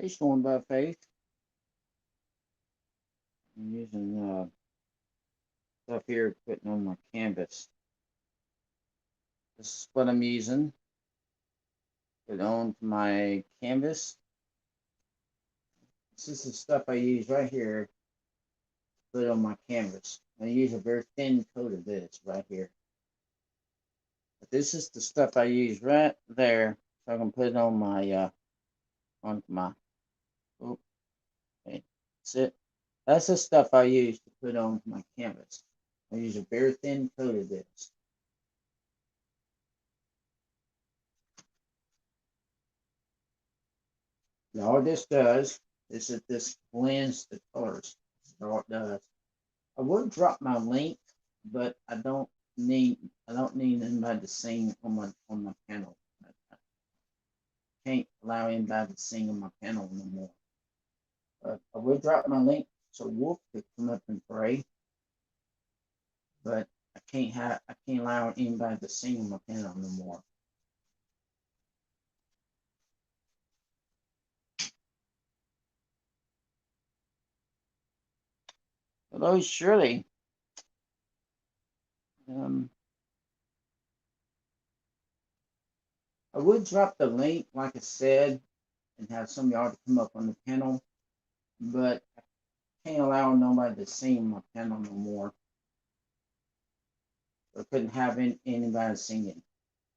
It's going by faith. I'm using stuff here putting on my canvas. This is what I'm using. Put on my canvas. This is the stuff I use right here. Put on my canvas. I use a very thin coat of this right here. But this is the stuff I use right there. So I can put it on my oh, okay. That's it. That's the stuff I use to put on my canvas. I use a very thin coat of this. Now all this does is that this blends the colors. That's all it does. I would drop my link, but I don't need anybody to sing on my panel. I can't allow anybody to sing on my panel no more. But I would drop my link so Wolf could come up and pray. But I can't allow anybody to sing on my panel no more. Hello, Shirley. I would drop the link, like I said, and have some of y'all to come up on the panel, but I can't allow nobody to sing on my panel no more. I couldn't have anybody singing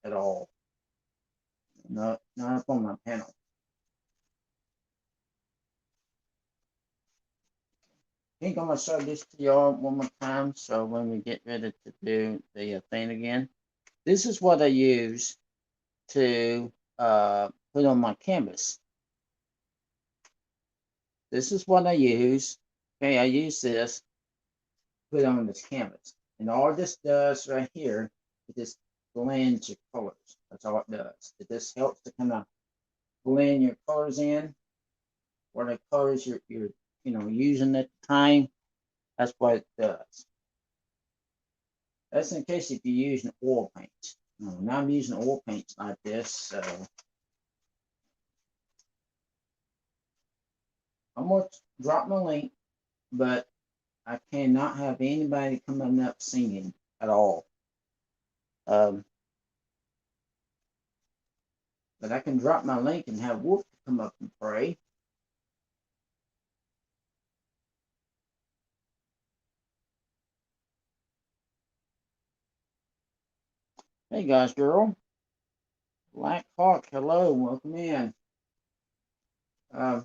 at all. Not up on my panel. I think I'm gonna show this to y'all one more time. So when we get ready to do the thing again, this is what I use to put on my canvas. This is what I use. Okay, I use this put on this canvas, and all this does right here, it just blends your colors. That's all it does. It just helps to kind of blend your colors in, or the colors you're using at the time. That's what it does. That's in case if you're using oil paints. Now I'm using oil paints like this, so I'm going to drop my link, but I cannot have anybody coming up singing at all. But I can drop my link and have Wolf come up and pray. Hey guys, girl. Black Hawk, hello, welcome in. I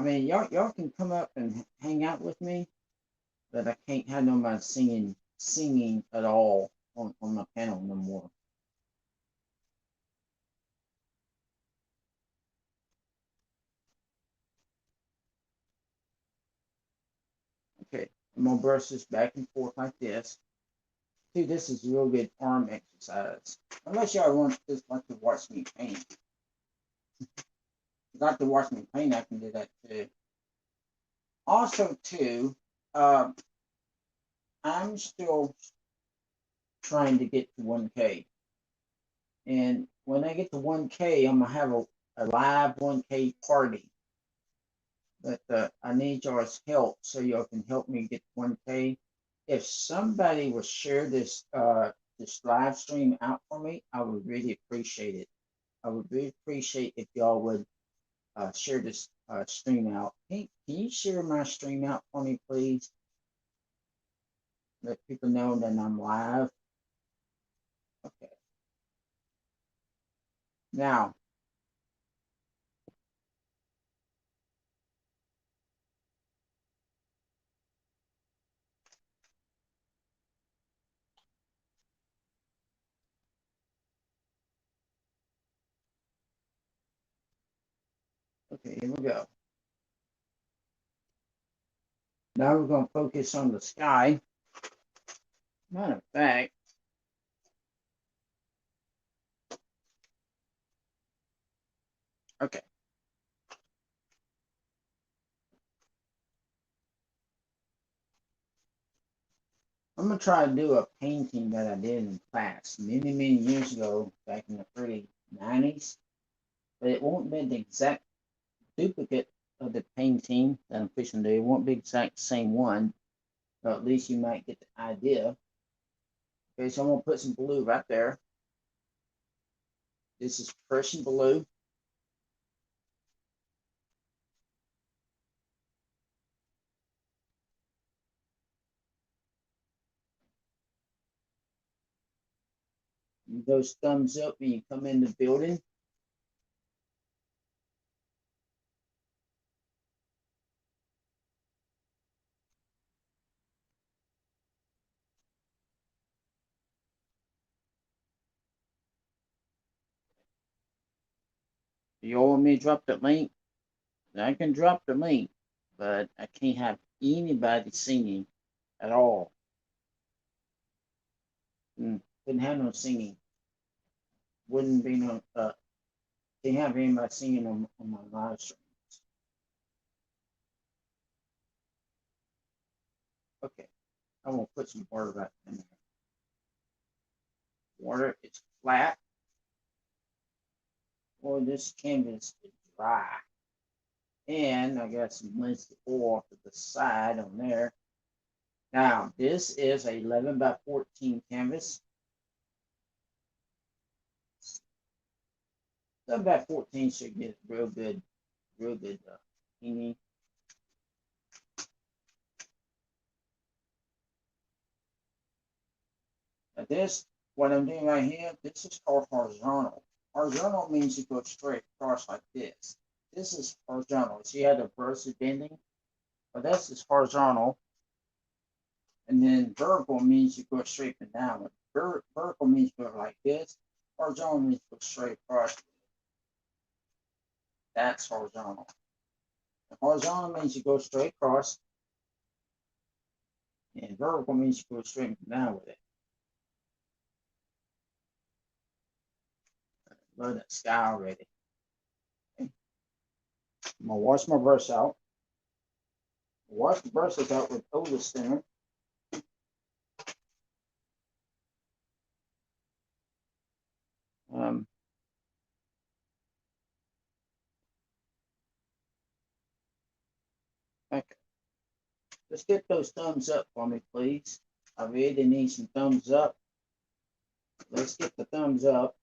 mean, y'all can come up and hang out with me, but I can't have nobody singing at all on my panel no more. Okay, I'm gonna brush this back and forth like this. See, this is a real good arm exercise. Unless y'all want just like to watch me paint. If you like to watch me paint, I can do that too. Also, too, uh, I'm still trying to get to 1K. And when I get to 1K, I'm gonna have a live 1K party. But I need y'all's help so y'all can help me get 1K. If somebody will share this live stream out for me, I would really appreciate it. I would really appreciate if y'all would share this stream out. Can you share my stream out for me, please? Let people know that I'm live. Okay. Now, Okay, here we go. Now we're going to focus on the sky. Matter of fact, okay. I'm going to try to do a painting that I did in class many years ago, back in the early 90s. But it won't be the exact duplicate of the painting that I'm fixing to do. It won't be exact same one, but at least you might get the idea. Okay, so I'm going to put some blue right there. This is Prussian blue. Those thumbs up when you come in the building. You all want me to drop the link? I can drop the link, but I can't have anybody singing at all. Couldn't have no singing. Wouldn't be no, can't have anybody singing on my live stream. Okay, I'm gonna put some water right in there. Water, it's flat, or this canvas is dry. And I got some linseed oil to the side on there. Now, this is a 11 by 14 canvas. 11 by 14 should get real good painting. Now this, what I'm doing right here, this is called horizontal. Horizontal means you go straight across like this. This is horizontal. See how the verse is bending? But this is horizontal. And then vertical means you go straight and down. Vertical means you go like this. Horizontal means you go straight across. That's horizontal. The horizontal means you go straight across. And vertical means you go straight and down with it. Love that sky already. Okay. I'm gonna wash my brush out. Wash the brushes out with Otis thinner. Okay. Let's get those thumbs up for me, please. I really need some thumbs up. Let's get the thumbs up.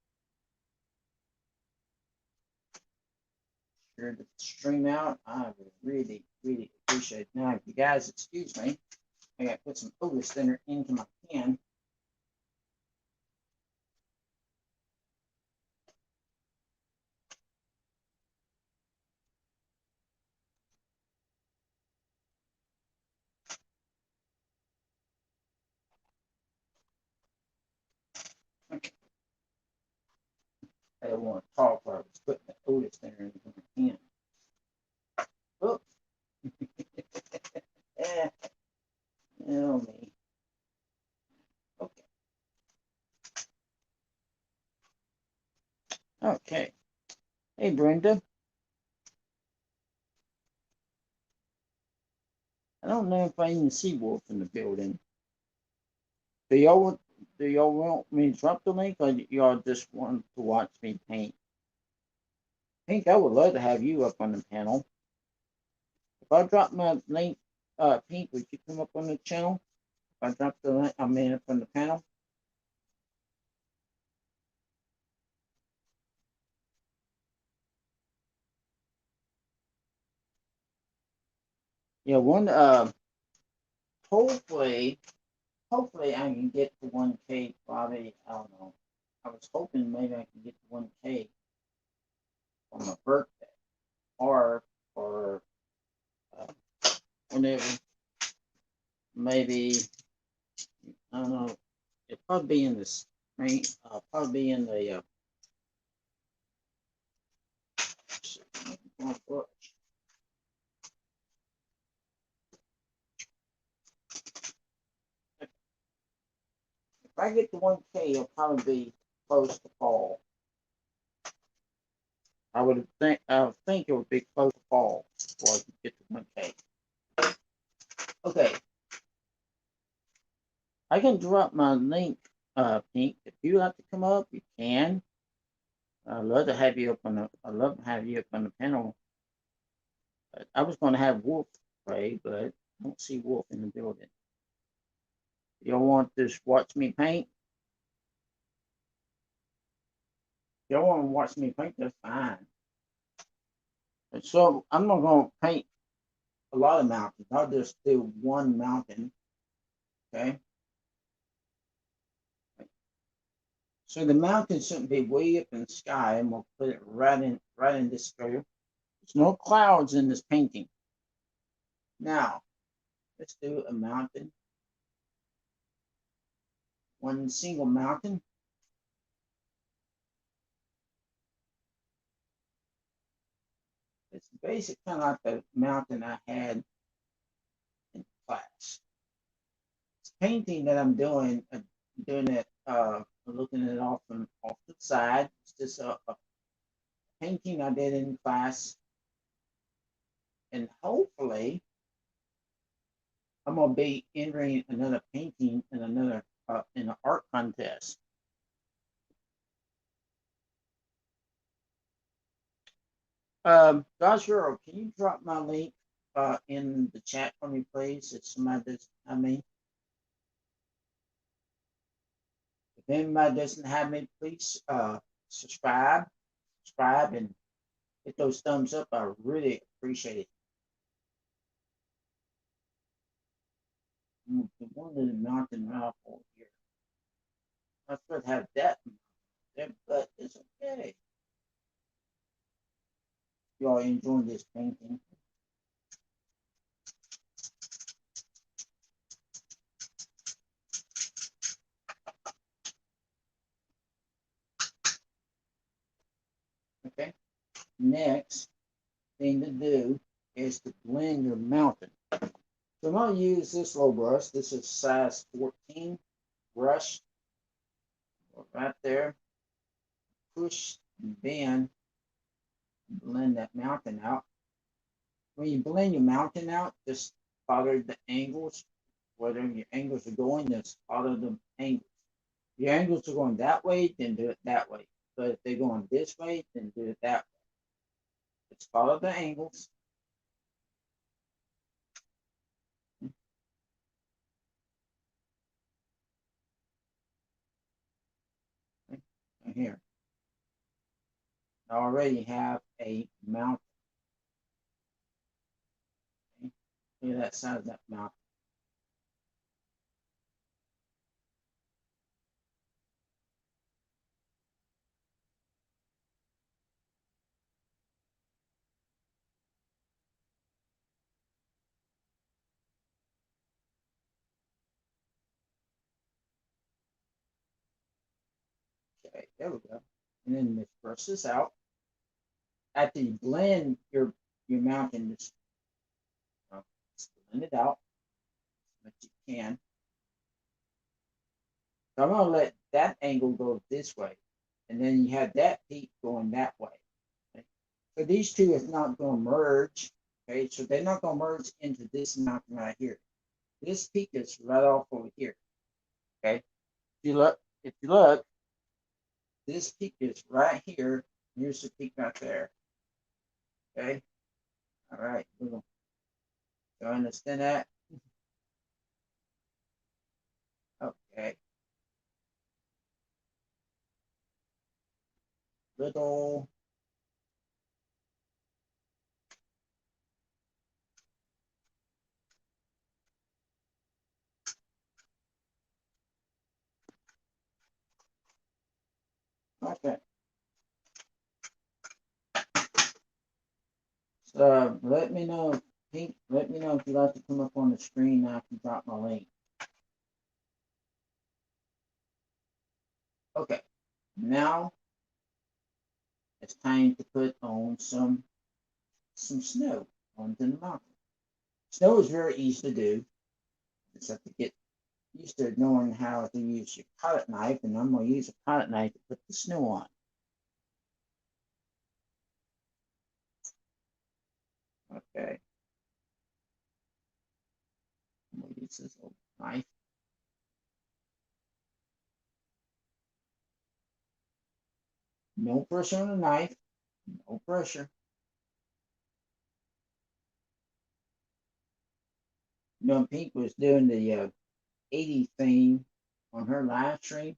Share the stream out. I would really appreciate it. Now, if you guys excuse me, I got to put some Otis thinner into my pan. Okay. I don't want to talk while I was putting the Otis thinner into my pan. Oops. Yeah. Oh, me. Okay. Okay. Hey, Brenda. I don't know if I even see Wolf in the building. Do y'all want me to drop the link, or y'all just want to watch me paint? Pink, I would love to have you up on the panel. If I drop my link, Pink, would you come up on the channel? If I drop the link, I mean up on the panel. Yeah, hopefully I can get to 1K, Bobby. I don't know. I was hoping maybe I can get to 1K on my birthday, or uh, whenever. Maybe, I don't know. It'll probably be in the spring. Probably be in the my brush. If I get to 1K, it'll probably be close to fall. I think it would be close to fall before I get to 1K. Okay. I can drop my link, Pink. If you like to come up, you can. I'd love to have you up on the panel. I was going to have Wolf play, but I don't see Wolf in the building. Y'all want this watch me paint? Y'all want to watch me paint? That's fine. And so I'm not going to paint a lot of mountains. I'll just do one mountain. Okay. So the mountain shouldn't be way up in the sky, and we'll put it right in this area. There's no clouds in this painting. Now, let's do a mountain. One single mountain. It's basically kind of like the mountain I had in class. This painting that I'm doing it, looking at it off the side. It's just a painting I did in class, and hopefully I'm gonna be entering another painting in another in an art contest. Joshua, can you drop my link in the chat for me, please? If somebody doesn't have me. If anybody doesn't have me, please subscribe and hit those thumbs up. I really appreciate it. One of the mountain raffle here. I should have that there, but it's okay. Y'all enjoying this painting? Okay. Next thing to do is to blend your mountain. So I'm going to use this little brush. This is size 14 brush. Right there. Push and bend. Blend that mountain out. When you blend your mountain out, just follow the angles. Whether your angles are going, just follow the angles. If your angles are going that way, then do it that way. But if they're going this way, then do it that way. Just follow the angles. Right here. I already have a mountain. Okay. Look at that side of that mountain. Okay, there we go. And then let's brush this out. After you blend your mountain, just blend it out as much as you can. So I'm gonna let that angle go this way, and then you have that peak going that way. Okay? So these two is not going to merge. Okay, so they're not going to merge into this mountain right here. This peak is right off over here. Okay, if you look, this peak is right here. Here's the peak right there. Okay, all right. Do you understand that? Okay. Little. Okay. So let me know, Pink. Let me know if you'd like to come up on the screen. I can drop my link. Okay. Now it's time to put on some some snow onto the mountain. Snow is very easy to do. Just have to get used to knowing how to use your palette knife, and I'm going to use a palette knife to put the snow on. Okay. I'm going to use this little knife. No pressure on the knife. No pressure. Pink was doing the 80 thing on her live stream.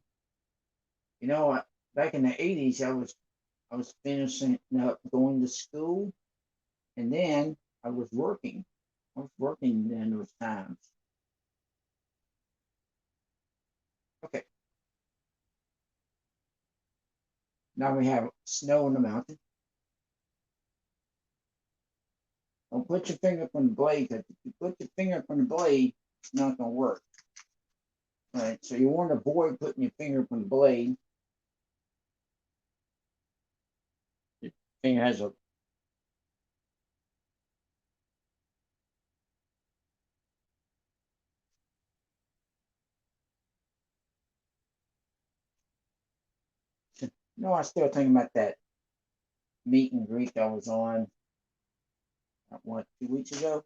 You know what? Back in the 80s, I was finishing up going to school, and then I was working. I was working then those times. Okay. Now we have snow on the mountain. Don't put your finger up on the blade, because if you put your finger up on the blade, it's not going to work. All right, so you want to avoid putting your finger up on the blade. Your finger has a no, I still thinking about that meet and greet I was on, what, 2 weeks ago?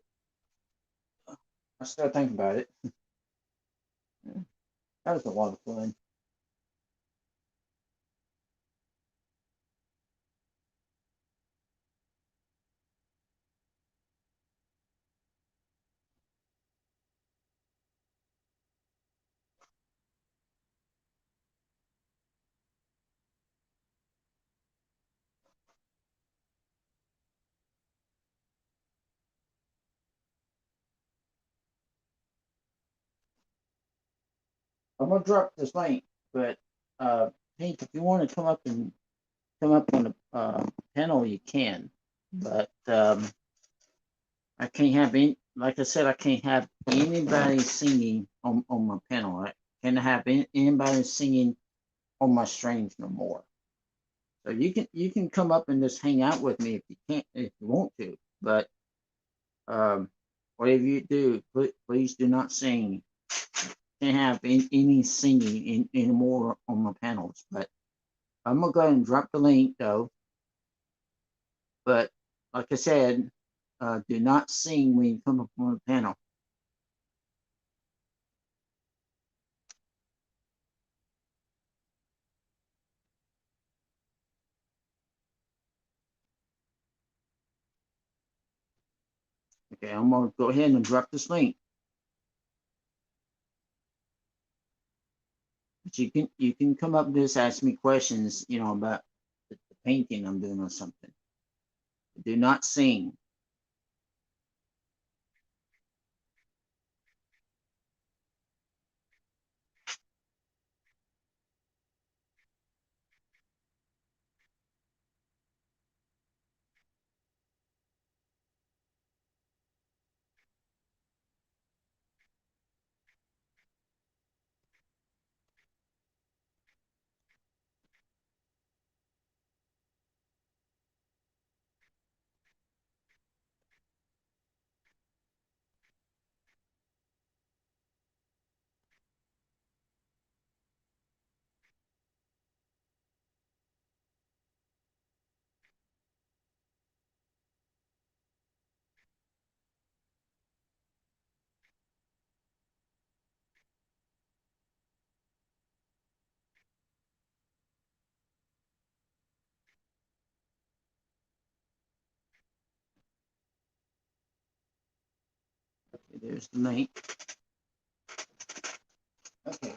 I still think about it. That was a lot of fun. I'm gonna drop this link, but Pink, if you want to come up on the panel, you can. But I can't have any. Like I said, I can't have anybody singing on my panel. I can't have anybody singing on my streams no more. So you can come up and just hang out with me if you want to. But um, whatever you do, please do not sing. Can't have any singing anymore on my panels. But I'm gonna go ahead and drop the link though. But like I said, do not sing when you come up on the panel. Okay, I'm gonna go ahead and drop this link. But you can come up and just ask me questions, about the painting I'm doing or something. Do not sing. Okay, there's the link. Okay.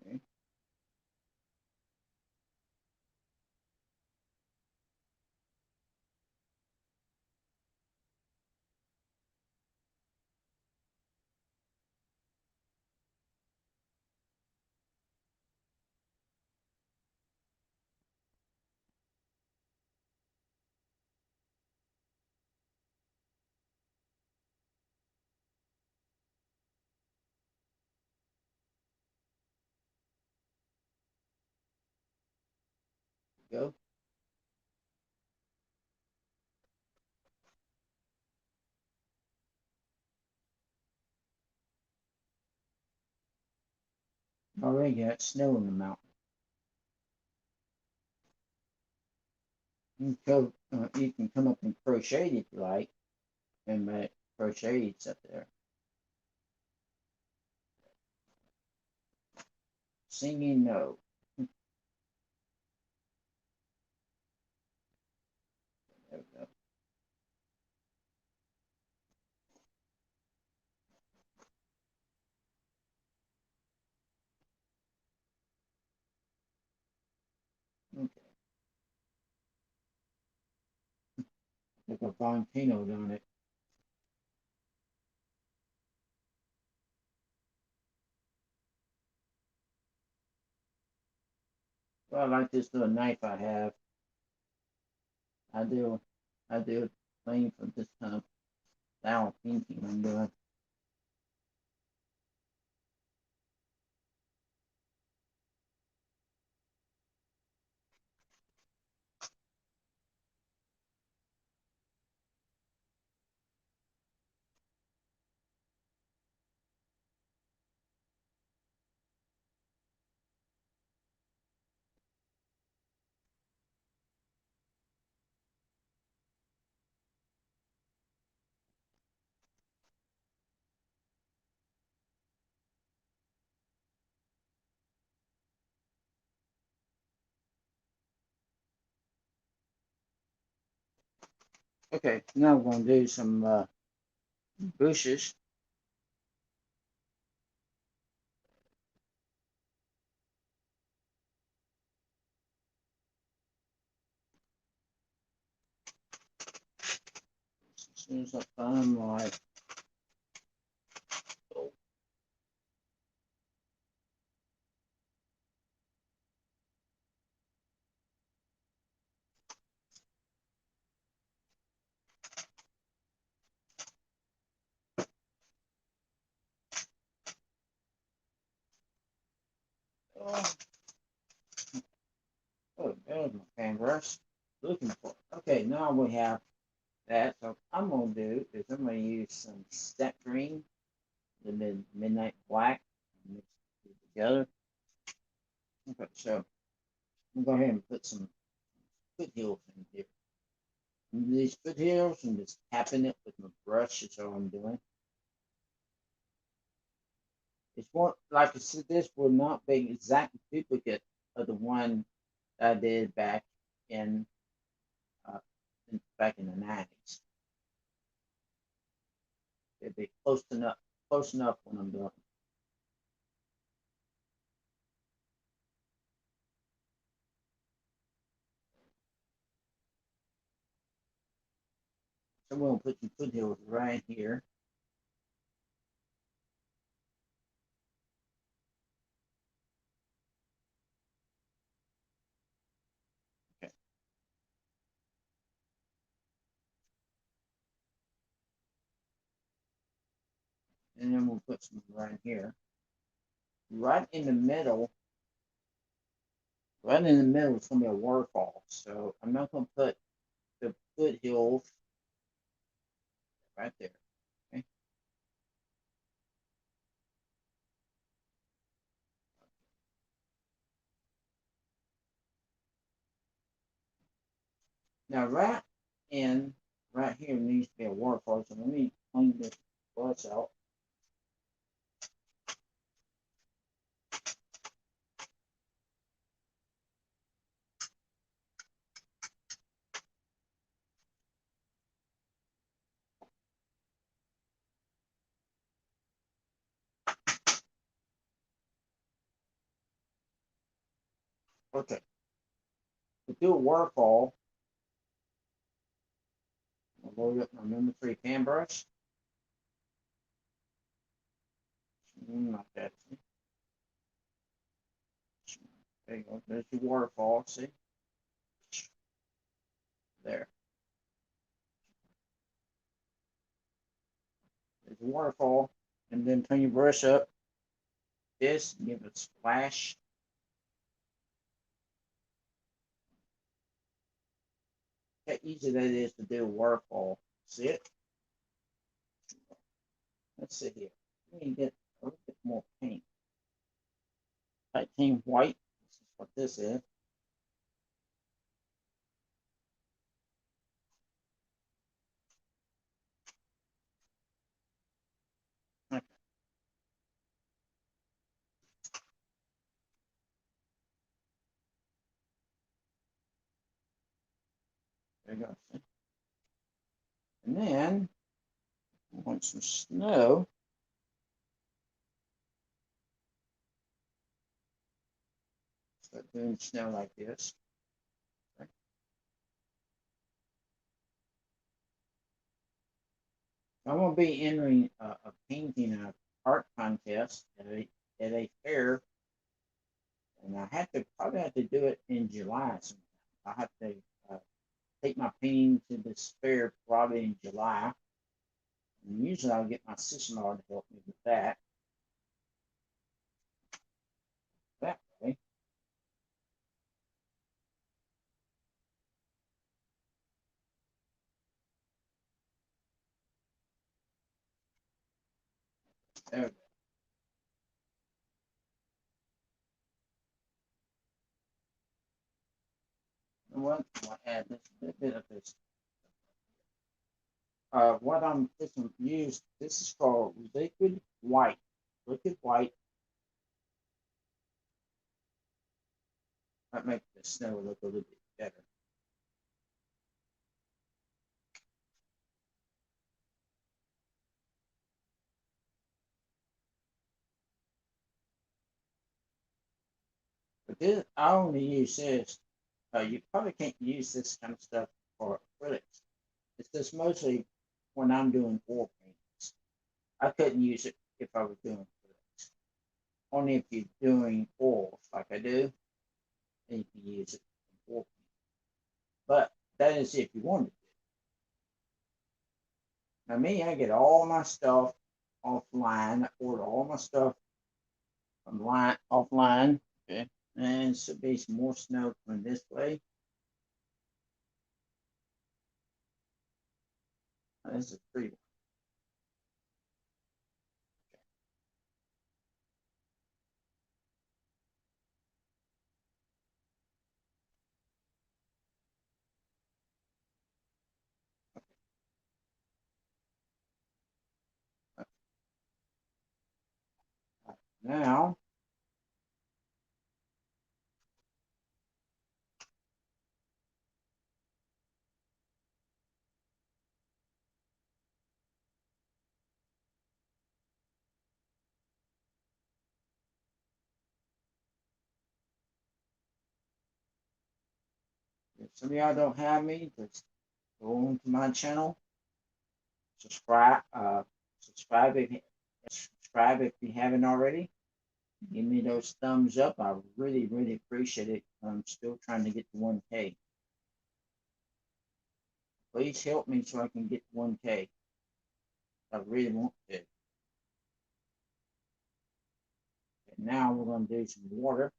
Okay. Go. Already got snow in the mountain. You can come up and crochet if you like, and make crochets up there. Singing no. There we go. Okay. Like a volcano on it. Well, I like this little knife I have. I do a thing from this kind of style painting I'm doing. Okay, now we're going to do some bushes. As soon as I find my oh, there's my canvas. Looking for it. Okay, now we have that. So I'm gonna do is I'm gonna use some step green, the midnight black, mix it together. Okay, so I'm gonna go ahead and put some foothills in here. And these foothills and just tapping it with my brush is all I'm doing. It's one like I said, this will not be exact duplicate of the one I did in uh, back in the 90s. It'd be close enough when I'm done. So I'm gonna put some foothills right here. Okay. And then we'll put some right here. Right in the middle, right in the middle is gonna be a waterfall. So I'm not gonna put the foothills right there. Okay. Now in right here needs to be a waterfall. So let me clean this brush out. Okay. To do a waterfall, I'll load up my number 3 pan brush. Not that. There you go. There's your waterfall. See? There. There's a waterfall. And then turn your brush up. This, give it a splash. how easy that is to do waterfall. See it? Let's see here. Let me get a little bit more paint. Titanium white. This is what this is. Okay. There you go. And then I want some snow. Start doing snow like this. Okay. I'm going to be entering a painting art contest at a fair, and I have to probably have to do it in July sometime. I have to take my painting to this fair probably in July. And usually I'll get my sister-in-law to help me with that. That way. There we go. You know what? I'll add this little bit of this. What I'm fixing to use, this is called liquid white. Liquid white. That makes the snow look a little bit better. But this, I only use this. You probably can't use this kind of stuff for acrylics. It's just mostly when I'm doing oil paintings. I couldn't use it if I was doing acrylics. Only if you're doing oils like I do, then you can use it in oil painting. But that is if you wanted to. Now me, I get all my stuff offline. I order all my stuff from line offline. Okay. And should be some more snow coming this way. This is a pretty one. Now, if some of y'all don't have me, just go on to my channel, subscribe, subscribe if you haven't already. Give me those thumbs up. I really, really appreciate it. I'm still trying to get to 1K. Please help me so I can get to 1K. I really want to. And now we're going to do some water.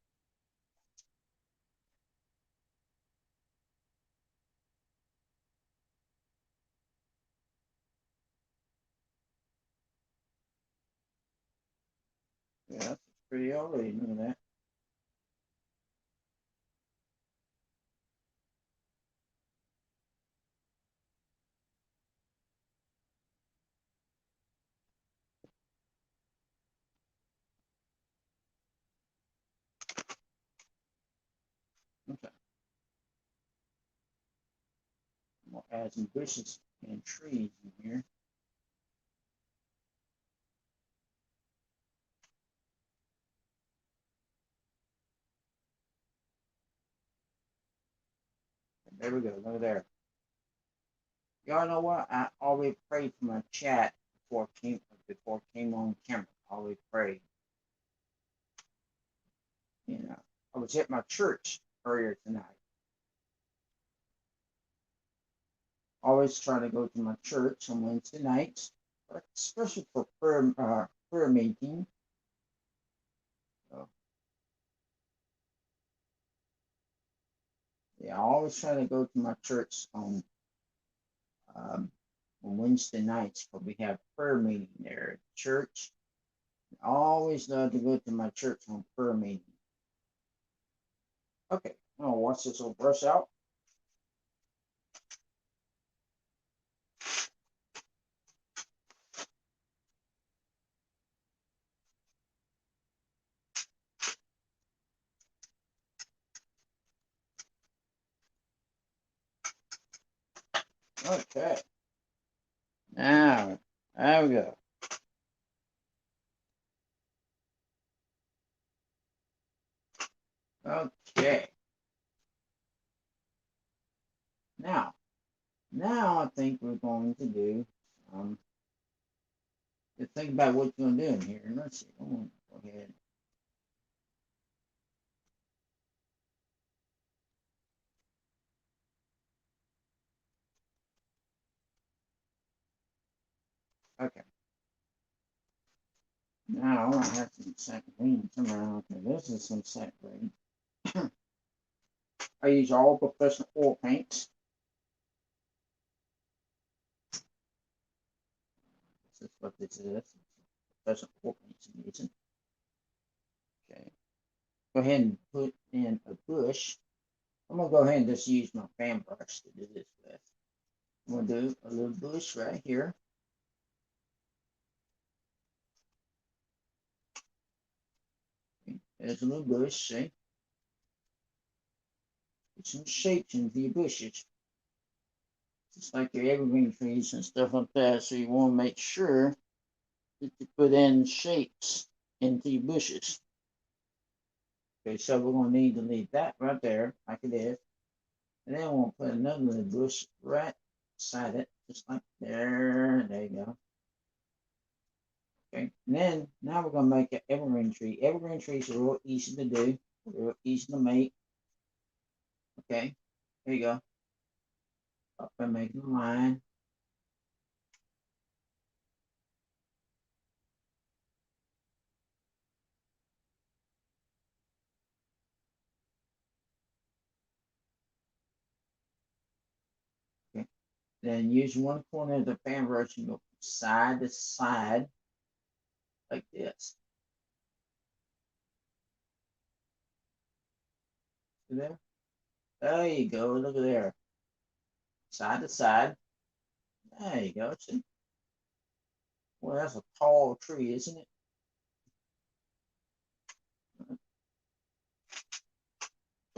Yeah, that's pretty already. Look at that. Okay. I'm going to add some bushes and trees in here. There we go. Look there. Y'all know what? I always pray for my chat before I came on camera. I always pray. You know, I was at my church earlier tonight. Always try to go to my church on Wednesday nights, especially for prayer meeting. So, I always try to go to my church on Wednesday nights, but we have prayer meeting there at church. I always love to go to my church on prayer meeting. Okay, I'm gonna wash this little brush out. Okay. Now, there we go. Okay. Now, I think we're going to do to think about what you're going to do in here. Let's see. I'm going to go ahead. Okay. Now, I want to have some second green around. Okay, this is some second green. I use all professional oil paints. This is what this is. Professional oil paints I'm using. Okay. Go ahead and put in a bush. I'm going to go ahead and just use my fan brush to do this with. I'm going to do a little bush right here. Okay. There's a little bush, see? Put some shapes into your bushes. Just like your evergreen trees and stuff like that. So you want to make sure that you put in shapes into your bushes. Okay, so we're going to need to leave that right there, like it is. And then we'll put another little bush right beside it, just like there. There you go. Okay, and then now we're going to make an evergreen tree. Evergreen trees are real easy to do, real easy to make. Okay, there you go. Up and making a line. Okay, then use one corner of the fan brush and go side to side like this. See there? There you go. Look at there. Side to side. There you go. See? Well, that's a tall tree, isn't it?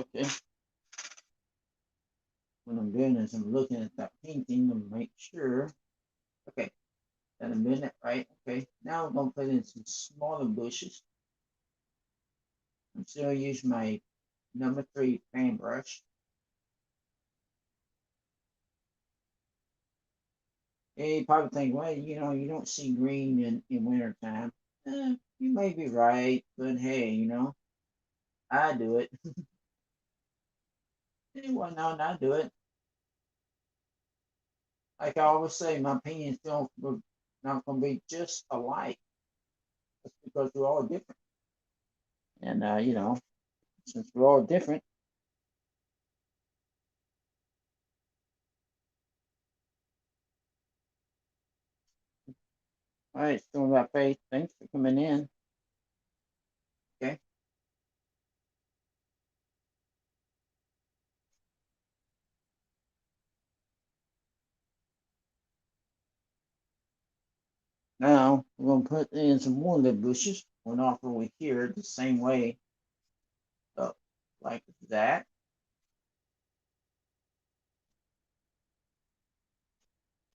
Okay. What I'm doing is I'm looking at that painting to make sure. Okay. Then I'm doing it right. Okay. Now I'm going to put in some smaller bushes. I'm still using my number 3 fan brush. You probably think, well, you don't see green in winter time. You may be right, but hey, I do it. Anyone know I do it. Like I always say, my opinions don't not gonna be just alike. That's because we're all different. And since we're all different, all right, still about faith. Thanks for coming in. Okay. Now we're gonna put in some more little bushes. One off over here the same way. Up like that.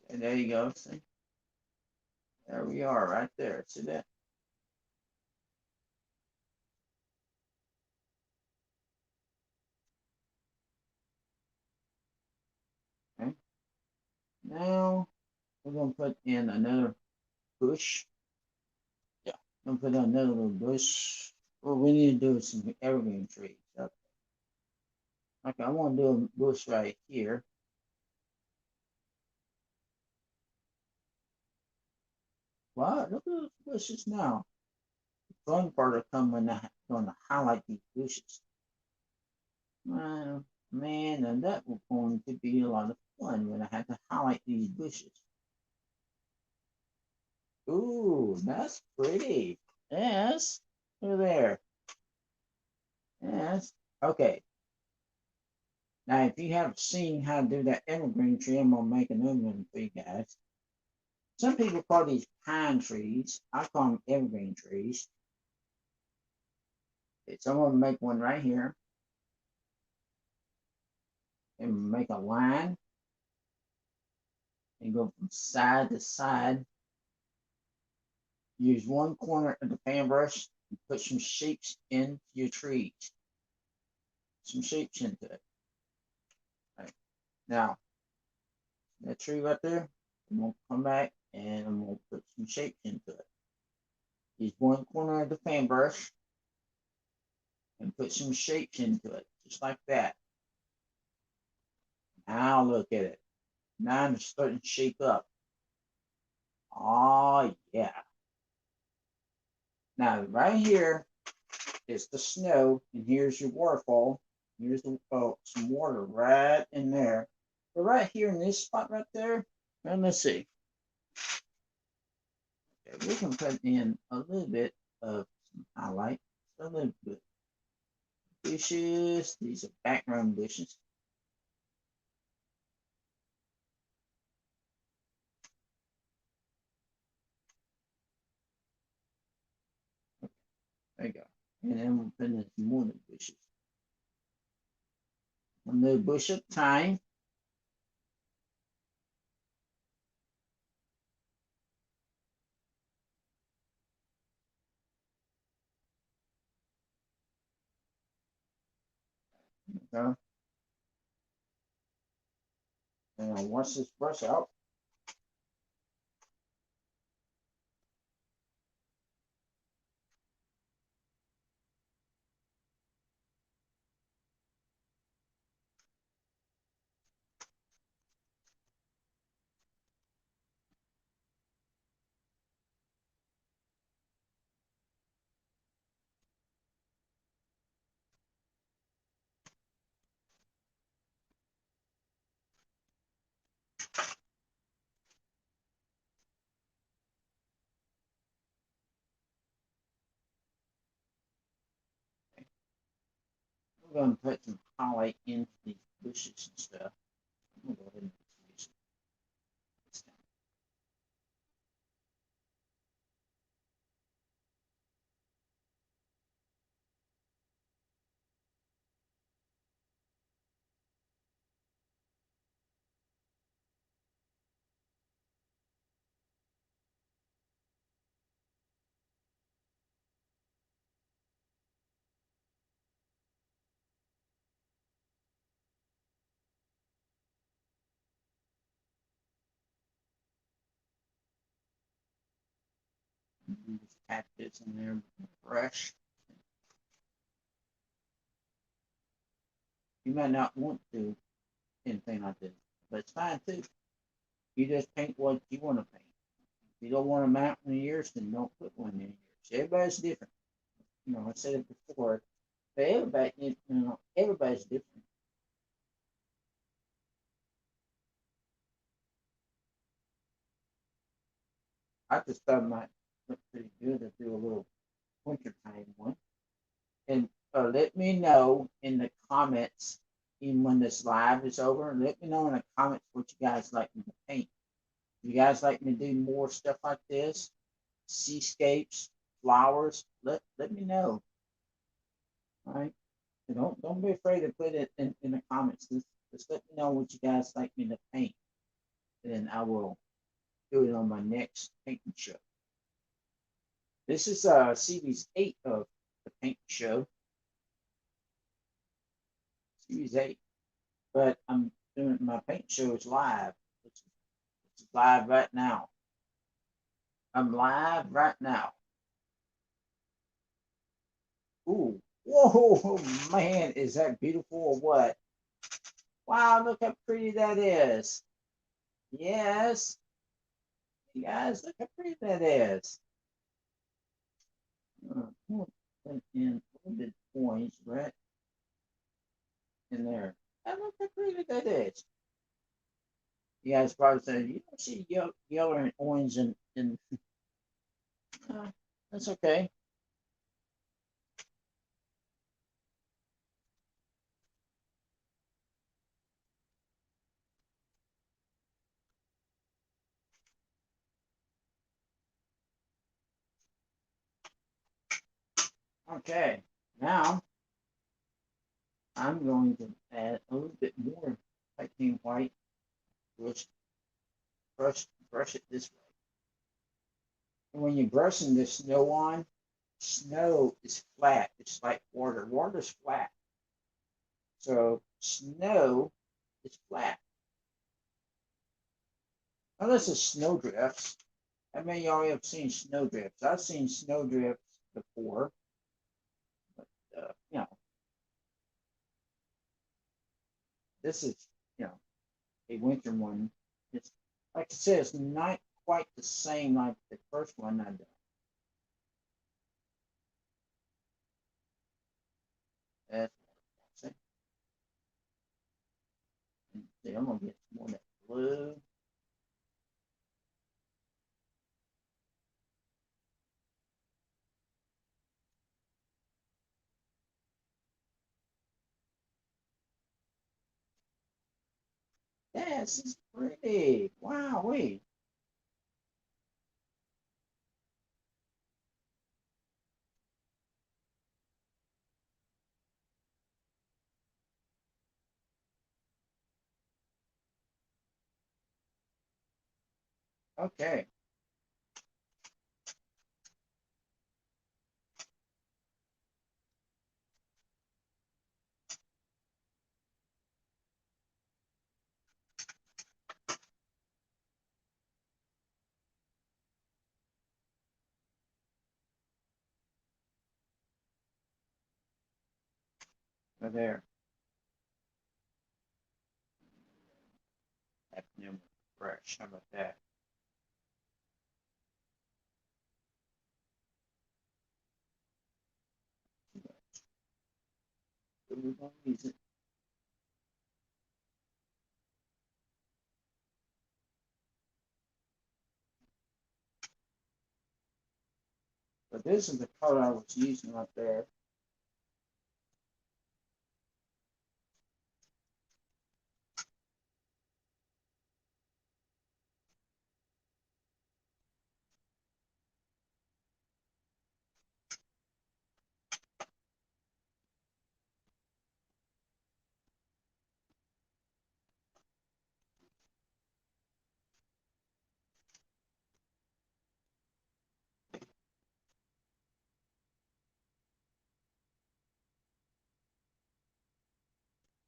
And there you go. See? There we are right there. See that? Okay. Now we're gonna put in another bush. Yeah, I'm gonna put in another little bush. What we need to do is some evergreen trees. Okay, I want to do a bush right here. Wow, look at those bushes now. The fun part will come when I'm going to highlight these bushes. Man, bushes. Ooh, that's pretty. Yes. Look there. Yes. Okay. Now, if you haven't seen how to do that evergreen tree, I'm going to make another one for you guys. Some people call these pine trees. I call them evergreen trees. Okay, so I'm going to make one right here. And make a line. And go from side to side. Use one corner of the paintbrush and put some shapes into your trees. Some shapes into it. Right. Now, that tree right there, I'm going to come back and I'm going to put some shapes into it. Use one corner of the paintbrush and put some shapes into it, just like that. Now look at it. Now it's starting to shape up. Oh, yeah. Now, right here is the snow, and here's your waterfall. Here's the, some water right in there. But right here in this spot right there, and let's see. Okay, we can put in a little bit of some highlight, a little bit. Bushes, these are background bushes. There you go. And then we'll put in some more bushes. One little bush at a time. Okay. And I'll wash this brush out. We're going to put some highlight into these bushes and stuff. I'm going to go ahead and use this down. Just tap this in there with a brush. You might not want to anything like this, but it's fine too. You just paint what you want to paint. If you don't want a mountain in yours, then don't put one in yours. Everybody's different. You know, I said it before, but everybody's different. I just thought it might look pretty good to do a little wintertime one. And let me know in the comments, even when this live is over, let me know in the comments what you guys like me to paint. You guys like me to do more stuff like this, seascapes, flowers? Let me know. All right. So don't be afraid to put it in the comments. Just let me know what you guys like me to paint. And I will do it on my next painting show. This is series 8 of the paint show. Series 8. But I'm doing my paint show is live. It's live right now. I'm live right now. Ooh, whoa, man, is that beautiful or what? Wow, look how pretty that is. Yes, you guys, look how pretty that is. Put in a little bit of points right in there. And look how pretty that is. You guys probably saying, you know, see yellow and orange and that's okay. Okay, now I'm going to add a little bit more titanium white. Brush, brush it this way. And when you're brushing the snow on, snow is flat. It's like water. Water's flat. So snow is flat. Unless it's snowdrifts. I mean, y'all have seen snowdrifts. I've seen snowdrifts before. But, this is, a winter one. It's, like I said, it's not quite the same like the first one I did. That's what I'm saying. I'm going to get some more of that blue. Yeah, this is pretty. Wow, wait. Okay. So there. That new fresh. How about that? So we're going to use it. But this is the color I was using right there.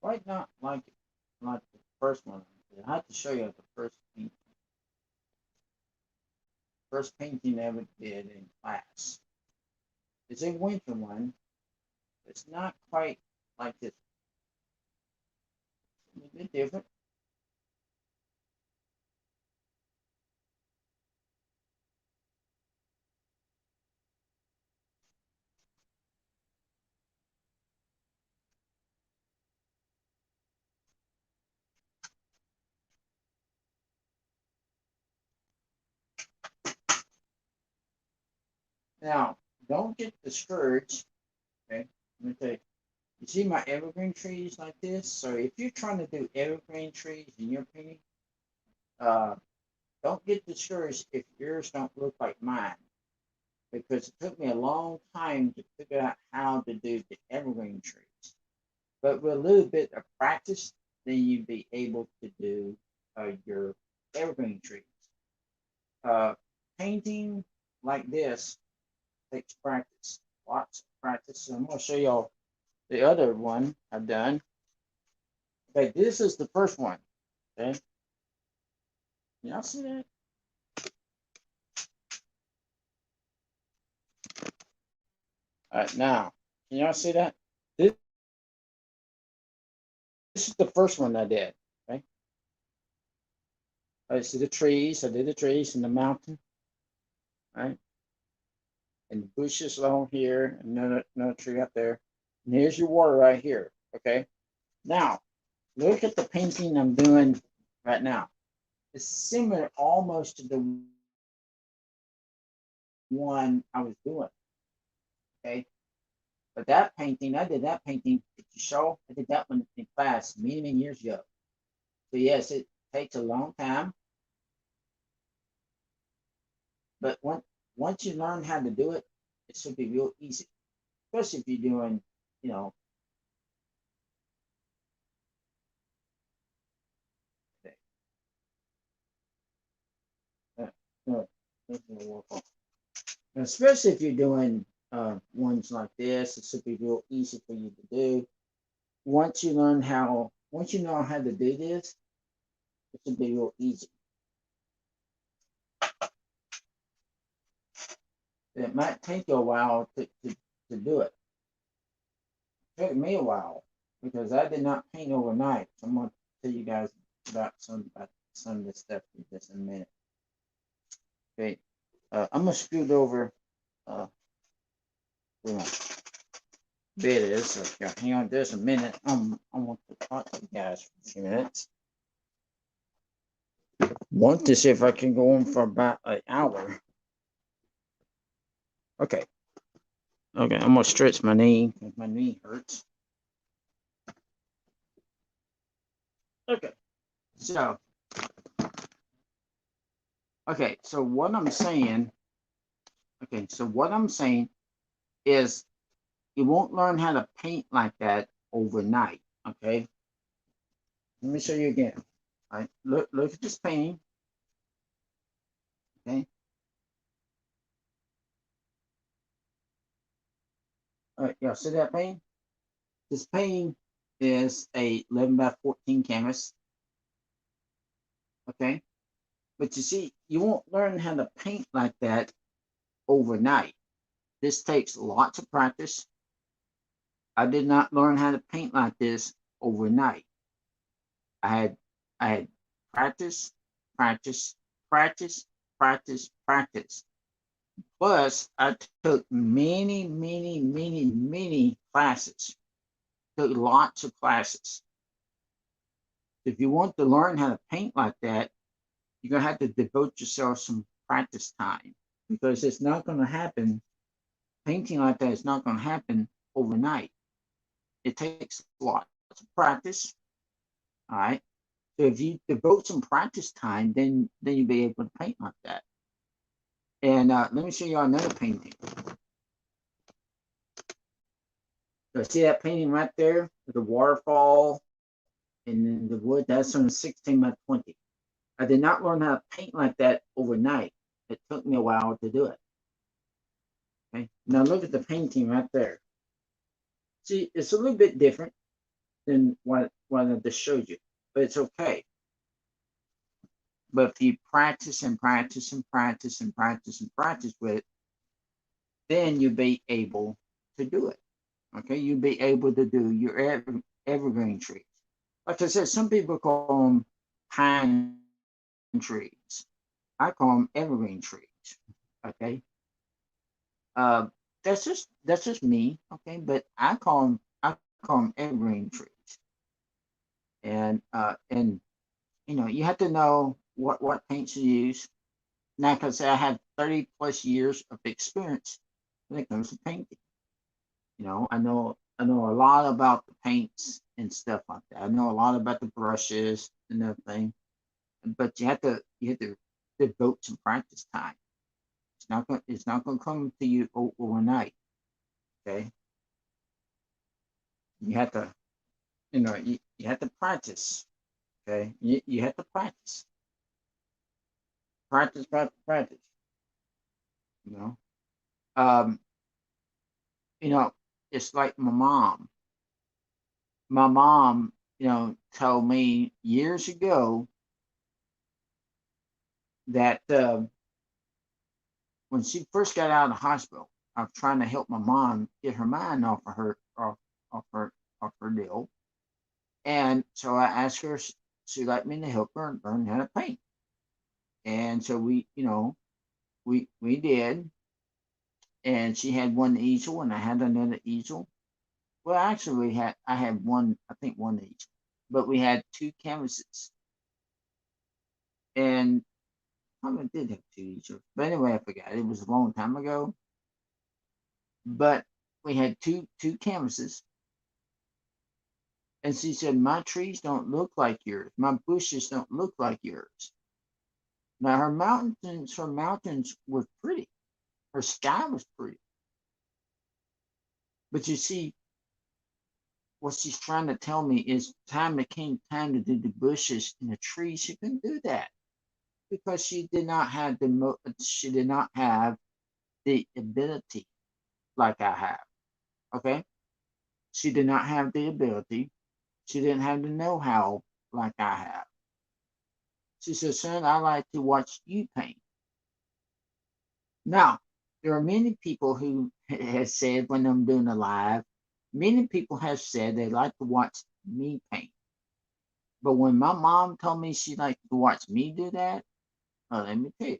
Quite not like the first one. I have to show you the first painting I ever did in class. It's a winter one. It's not quite like this. It's a little bit different. Now, don't get discouraged. Okay, let me tell you. You see my evergreen trees like this? So if you're trying to do evergreen trees in your painting, uh, don't get discouraged if yours don't look like mine. Because it took me a long time to figure out how to do the evergreen trees. But with a little bit of practice, then you'd be able to do your evergreen trees. Uh, Painting like this takes practice, lots of practice. So I'm going to show y'all the other one I've done. Okay, this is the first one. Okay, y'all see that? All right, now, can y'all see that? This is the first one I did. Okay, I see the trees. I did the trees and the mountain, right? And the bushes along here, and another tree up there. And here's your water right here. Okay, now look at the painting I'm doing right now. It's similar almost to the one I was doing. Okay. But that painting, I did that painting that you saw. I did that one in class many, many years ago. So yes, it takes a long time. But once you learn how to do it, it should be real easy. Especially if you're doing, you know, uh, uh, especially if you're doing ones like this, it should be real easy for you to do. Once you know how to do this, it should be real easy. It might take you a while to do it. It took me a while because I did not paint overnight. So I'm going to tell you guys about some of this stuff in just a minute. Okay, I'm going to scoot over where my bed is. So hang on just a minute. I want to talk to you guys for a few minutes. Want to see if I can go on for about an hour. Okay. Okay, I'm gonna stretch my knee because my knee hurts. Okay. So so what I'm saying, is you won't learn how to paint like that overnight. Okay. Let me show you again. All right. Look at this painting. Okay. All right, y'all see that painting? This painting is a 11 by 14 canvas. Okay. But you see, you won't learn how to paint like that overnight. This takes lots of practice. I did not learn how to paint like this overnight. I had practice, practice, practice, practice, practice. Plus, I took many, many, many, many classes. Took lots of classes. If you want to learn how to paint like that, you're gonna have to devote yourself some practice time because it's not gonna happen. Painting like that is not gonna happen overnight. It takes lots of practice. All right. So if you devote some practice time, then you'll be able to paint like that. And let me show you another painting. So see that painting right there, the waterfall and then the wood. That's on 16 by 20. I did not learn how to paint like that overnight. It took me a while to do it. Okay. Now look at the painting right there. See, it's a little bit different than what I just showed you, but it's okay. But if you practice and practice and practice and practice and practice with it, then you'll be able to do it. Okay, you'll be able to do your evergreen trees. Like I said, some people call them pine trees. I call them evergreen trees. Okay, uh, that's just me. Okay, but I call them evergreen trees. And you have to know what paints to use. Now, because I have 30 plus years of experience when it comes to painting. I know a lot about the paints and stuff like that. I know a lot about the brushes and everything, but you have to devote some practice time. It's not gonna come to you overnight. Okay, you have to you have to practice. Okay, you have to practice, practice, practice. You know, um, you know, it's like my mom. My mom, told me years ago that when she first got out of the hospital, I was trying to help my mom get her mind off her deal, and so I asked her. She let me to help her learn how to paint, and so we did. And she had one easel, and I had another easel. Well, actually, I had one, I think one each, but we had two canvases. And probably did have TV shows. But anyway, I forgot. It was a long time ago. But we had two canvases. And she said, my trees don't look like yours. My bushes don't look like yours. Now her mountains were pretty. Her sky was pretty. But you see, what she's trying to tell me is time it came time to do the bushes and the trees, she couldn't do that because she did not have the ability like I have. Okay? She did not have the ability. She didn't have the know-how like I have. She said, son, I like to watch you paint. Now, there are many people who have said when I'm doing a live, many people have said they like to watch me paint. But when my mom told me she liked to watch me do that, let me tell you,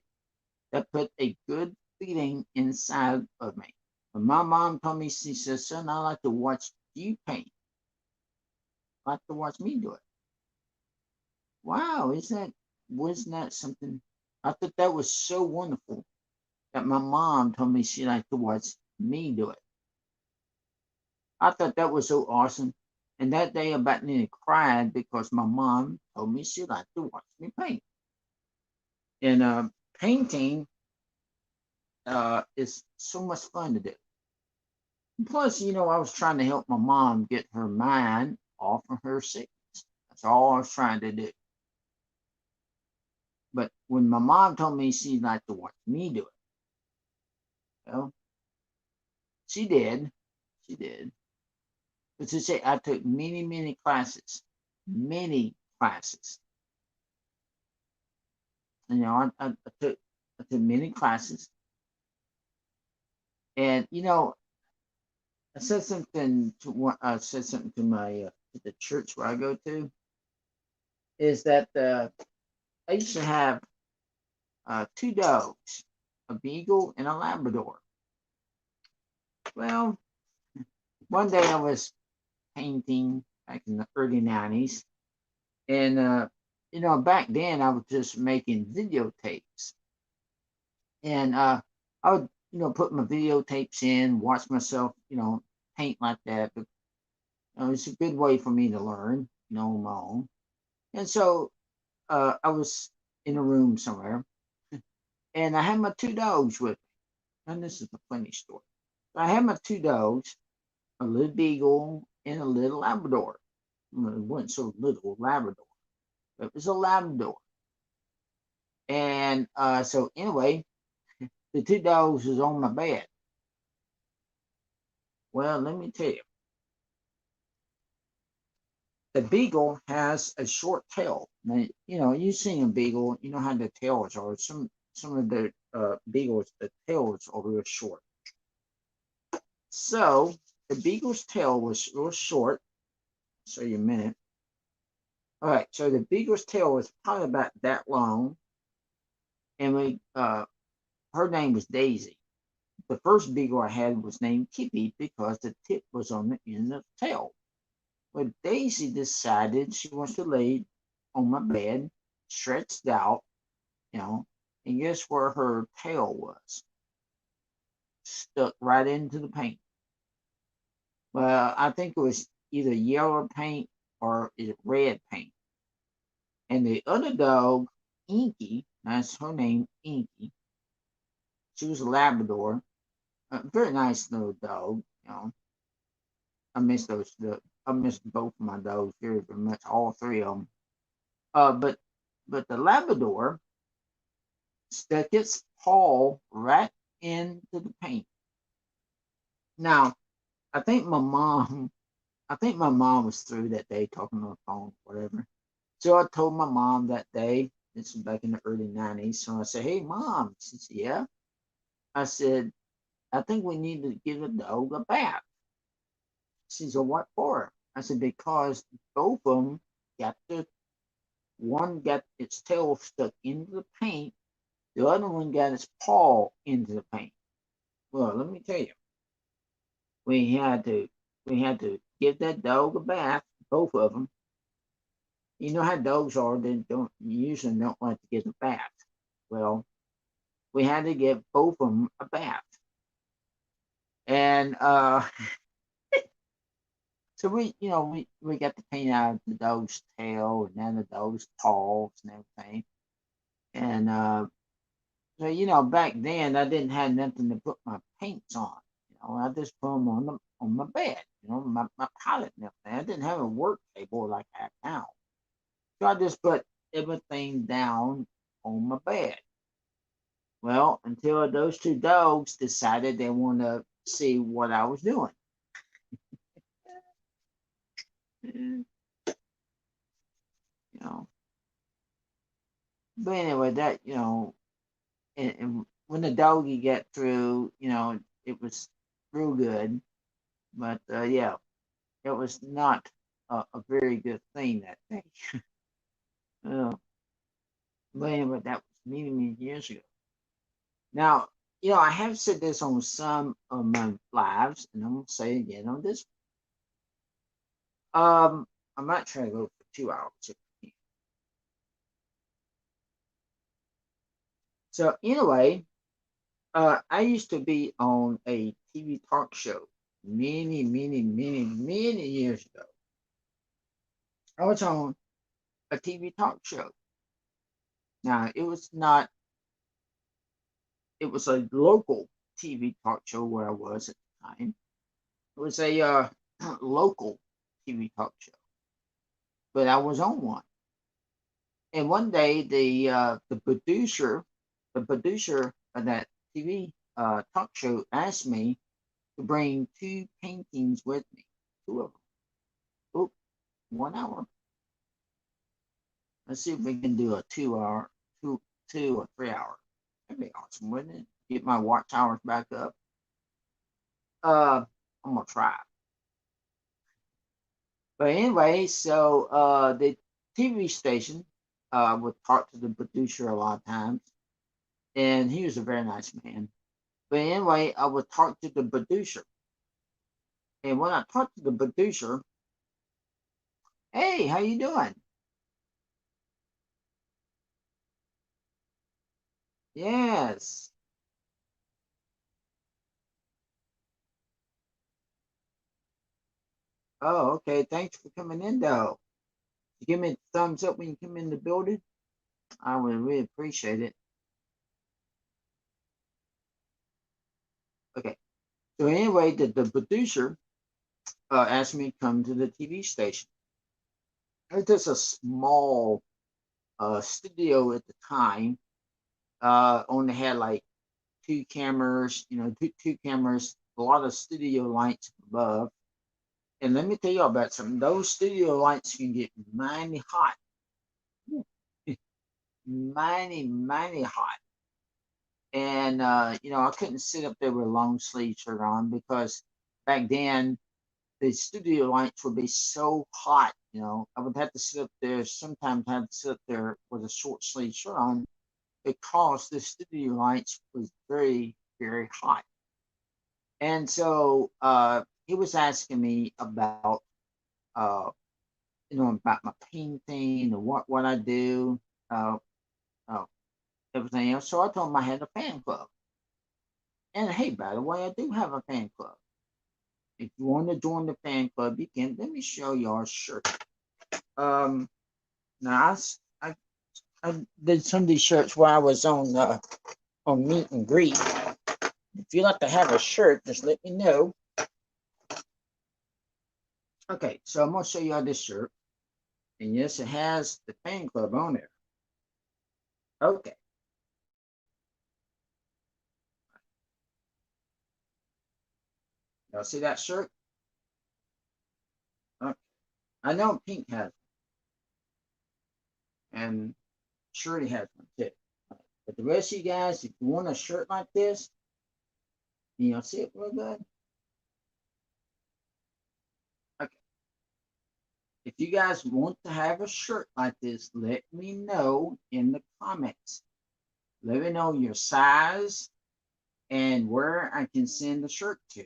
that put a good feeling inside of me. When my mom told me, she said, son, I like to watch you paint. I like to watch me do it. Wow, wasn't that something? I thought that was so wonderful that my mom told me she liked to watch me do it. I thought that was so awesome. And that day I about nearly cried because my mom told me she liked to watch me paint. And painting is so much fun to do. Plus, I was trying to help my mom get her mind off of her sickness. That's all I was trying to do. But when my mom told me she'd like to watch me do it, well, she did. She did. But to say, I took many, many classes. Many classes. I took many classes. And, I said something to my to the church where I go to, is that I used to have two dogs, a beagle and a Labrador. Well, one day I was painting back in the early '90s, and back then I was just making videotapes, and I would put my videotapes in, watch myself paint like that. But it's a good way for me to learn, on my own. And so I was in a room somewhere, and I had my two dogs with me. And this is a funny story. I had my two dogs, a little beagle and a little Labrador. Well, it wasn't so little Labrador, but it was a Labrador. And so anyway, the two dogs was on my bed. Well, let me tell you, the beagle has a short tail. Now, you've seen a beagle, you know how the tails are. Some of the beagles, the tails are real short. So the beagle's tail was real short. I'll show you a minute. All right, so the beagle's tail was probably about that long, and her name was Daisy. The first beagle I had was named Kippy because the tip was on the end of the tail. Well, Daisy decided she wants to lay on my bed, stretched out, and guess where her tail was? Stuck right into the paint. Well, I think it was either yellow paint or red paint. And the other dog, Inky, that's her name, Inky. She was a Labrador, a very nice little dog. I miss I miss both of my dogs very, very much, all three of them. But the Labrador stuck its paw right into the paint. Now, I think my mom, was through that day talking on the phone, whatever. So I told my mom that day. This was back in the early '90s. So I said, "Hey, mom." She said, "Yeah." I said, "I think we need to give the dog a bath." She said, "What for?" I said, "Because both of them got the one got its tail stuck into the paint, the other one got its paw into the paint." Well, let me tell you, we had to we had to give that dog a bath, both of them. You know how dogs are, they don't usually don't like to get a bath. Well, we had to get both of them a bath. And so we got to paint out the dog's tail and then the dog's paws and everything. And so back then I didn't have nothing to put my paints on. I just put them on my bed. My palette and everything. I didn't have a work table like I have now. So I just put everything down on my bed. Well, until those two dogs decided they want to see what I was doing. You know. But anyway, that and when the doggy got through, it was real good. But yeah, it was not a very good thing that day. uh, but anyway, that was many, many years ago. Now, I have said this on some of my lives, and I'm gonna say it again on this. I might try to go for 2 hours. So anyway, I used to be on a TV talk show many, many, many, many years ago. I was on a TV talk show. Now, it was a local TV talk show where I was at the time. It was a local TV talk show, but I was on one. And one day, the producer of that TV talk show asked me to bring two paintings with me, two of them. Oh, 1 hour. Let's see if we can do a 2 hour, two or 3 hour. That'd be awesome, wouldn't it? Get my watch hours back up. I'm gonna try. But anyway, so the TV station would talk to the producer a lot of times, and he was a very nice man. But anyway, I would talk to the producer, and when I talked to the producer, hey, how you doing? Yes. Oh, okay. Thanks for coming in, though. You give me a thumbs up when you come in the building. I would really appreciate it. Okay. So anyway, the producer asked me to come to the TV station. It was just a small studio at the time. Only had like two cameras, two cameras, a lot of studio lights above. And let me tell you about something. Those studio lights can get mighty hot, mighty, mighty hot. And I couldn't sit up there with a long sleeve shirt on because back then the studio lights would be so hot. I would have to sit up there. Sometimes I had to sit up there with a short sleeve shirt on because the studio lights was very, very hot. And so he was asking me uh, about my painting and what I do, uh, uh, everything else. So I told him I had a fan club. And hey, by the way, I do have a fan club. If you want to join the fan club, you can. Let me show you our shirt. Now I did some of these shirts while I was on meet and greet. If you like to have a shirt, just let me know. Okay, so I'm gonna show you all this shirt, and yes, it has the fan club on there. Okay, y'all see that shirt? Okay. I know Pink has one, and Shirley has one too. But the rest of you guys, if you want a shirt like this, see it real good. Okay. If you guys want to have a shirt like this, let me know in the comments. Let me know your size and where I can send the shirt to.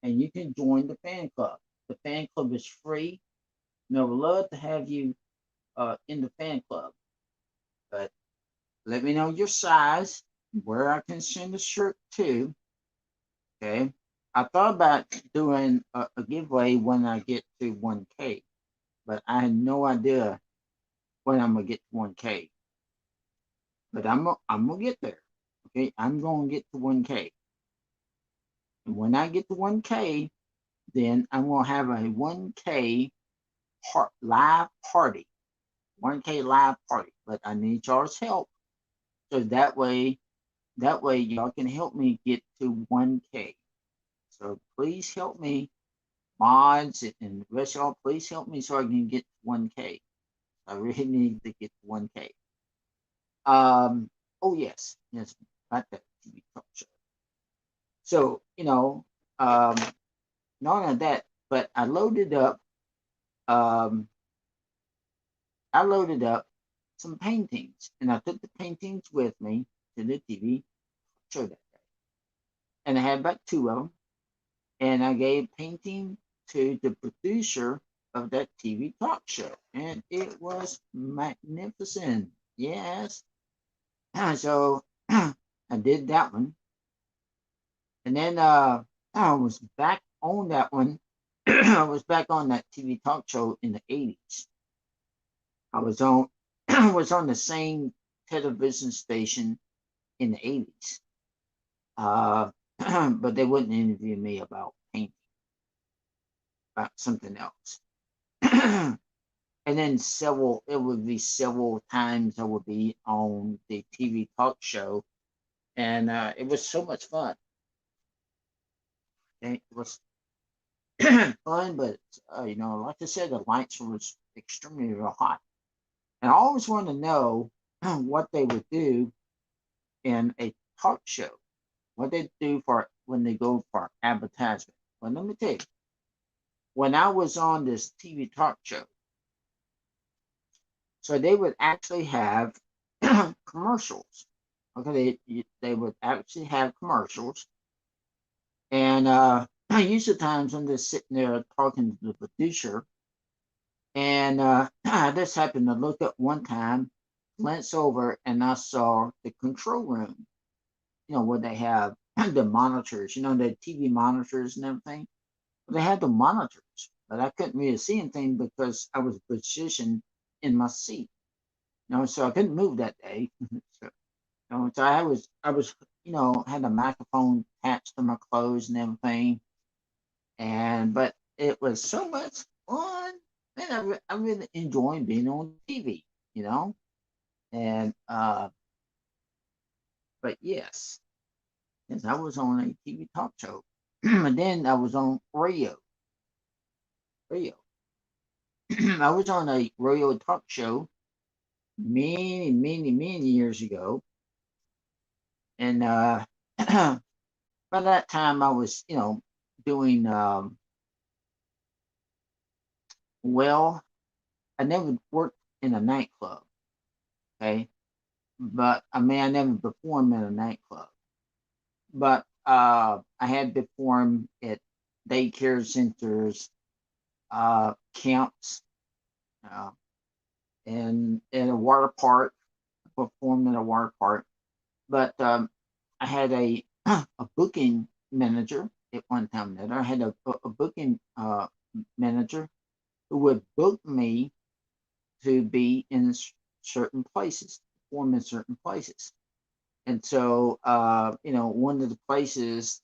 And you can join the fan club. The fan club is free. And I would love to have you in the fan club. But let me know your size, where I can send the shirt to. Okay. I thought about doing a giveaway when I get to 1K, but I had no idea when I'm gonna get to 1K. But I'm gonna get there. Okay, I'm gonna get to 1K. And when I get to 1K, then I'm gonna have a 1K live party. 1K live party. But I need y'all's help. So that way y'all can help me get to 1K. So please help me, mods and the rest of y'all, please help me so I can get to 1K. I really need to get to 1K. Oh yes, about that TV talk show. So, not only that, but um, I loaded up some paintings, and I took the paintings with me to the TV show that day. And I had about two of them, and I gave painting to the producer of that TV talk show, and it was magnificent. Yes. So I did that one, and then I was back on that one. I was back on that TV talk show in the 80s. I was on I was on the same television station in the 80s. But they wouldn't interview me about painting, about something else. And then it would be several times I would be on the TV talk show, and it was so much fun. And it was fun, but like I said, the lights was extremely hot, and I always wanted to know what they would do in a talk show, what they do for when they go for advertisement. Well, let me tell you, when I was on this TV talk show, so they would actually have commercials. Okay, they would actually have commercials, and usually times I'm just sitting there talking to the producer, and I just happened to look up one time, glance over, and I saw the control room. Where they have the monitors, the TV monitors and everything. They had the monitors, but I couldn't really see anything because I was positioned in my seat. So I couldn't move that day. So I was, had a microphone attached to my clothes and everything. But it was so much fun. Man, I really enjoyed being on TV, you know. And but yes, I was on a TV talk show, and then I was on radio. Radio. I was on a radio talk show many, many, many years ago, and by that time I was, doing well. I never worked in a nightclub, okay, but I never performed in a nightclub, but I had performed at daycare centers, camps, uh, and in a water park. Performed in a water park, but I had a a booking manager at one time. That I had a booking manager who would book me to be in certain places, perform in certain places. And so, one of the places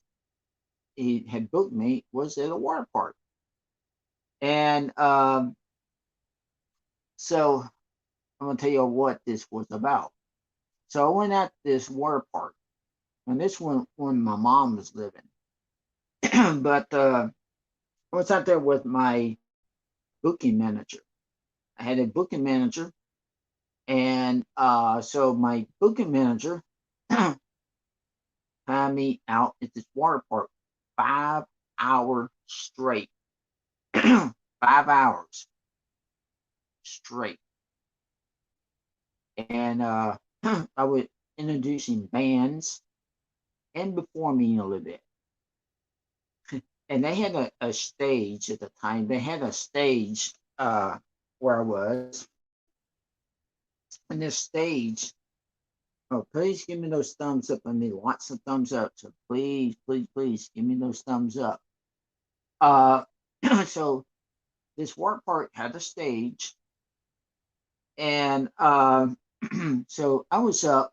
he had booked me was at a water park. And so I'm going to tell you what this was about. So I went at this water park, and this one when my mom was living. But I was out there with my booking manager. I had a booking manager, and so my booking manager had me out at this water park 5 hours straight. 5 hours straight. And I was introducing bands and performing a little bit. And they had a stage at the time. They had a stage where I was. in this stage. Oh, please give me those thumbs up. I need lots of thumbs up. So please, please, please give me those thumbs up. Uh, so this water park had a stage, and so I was up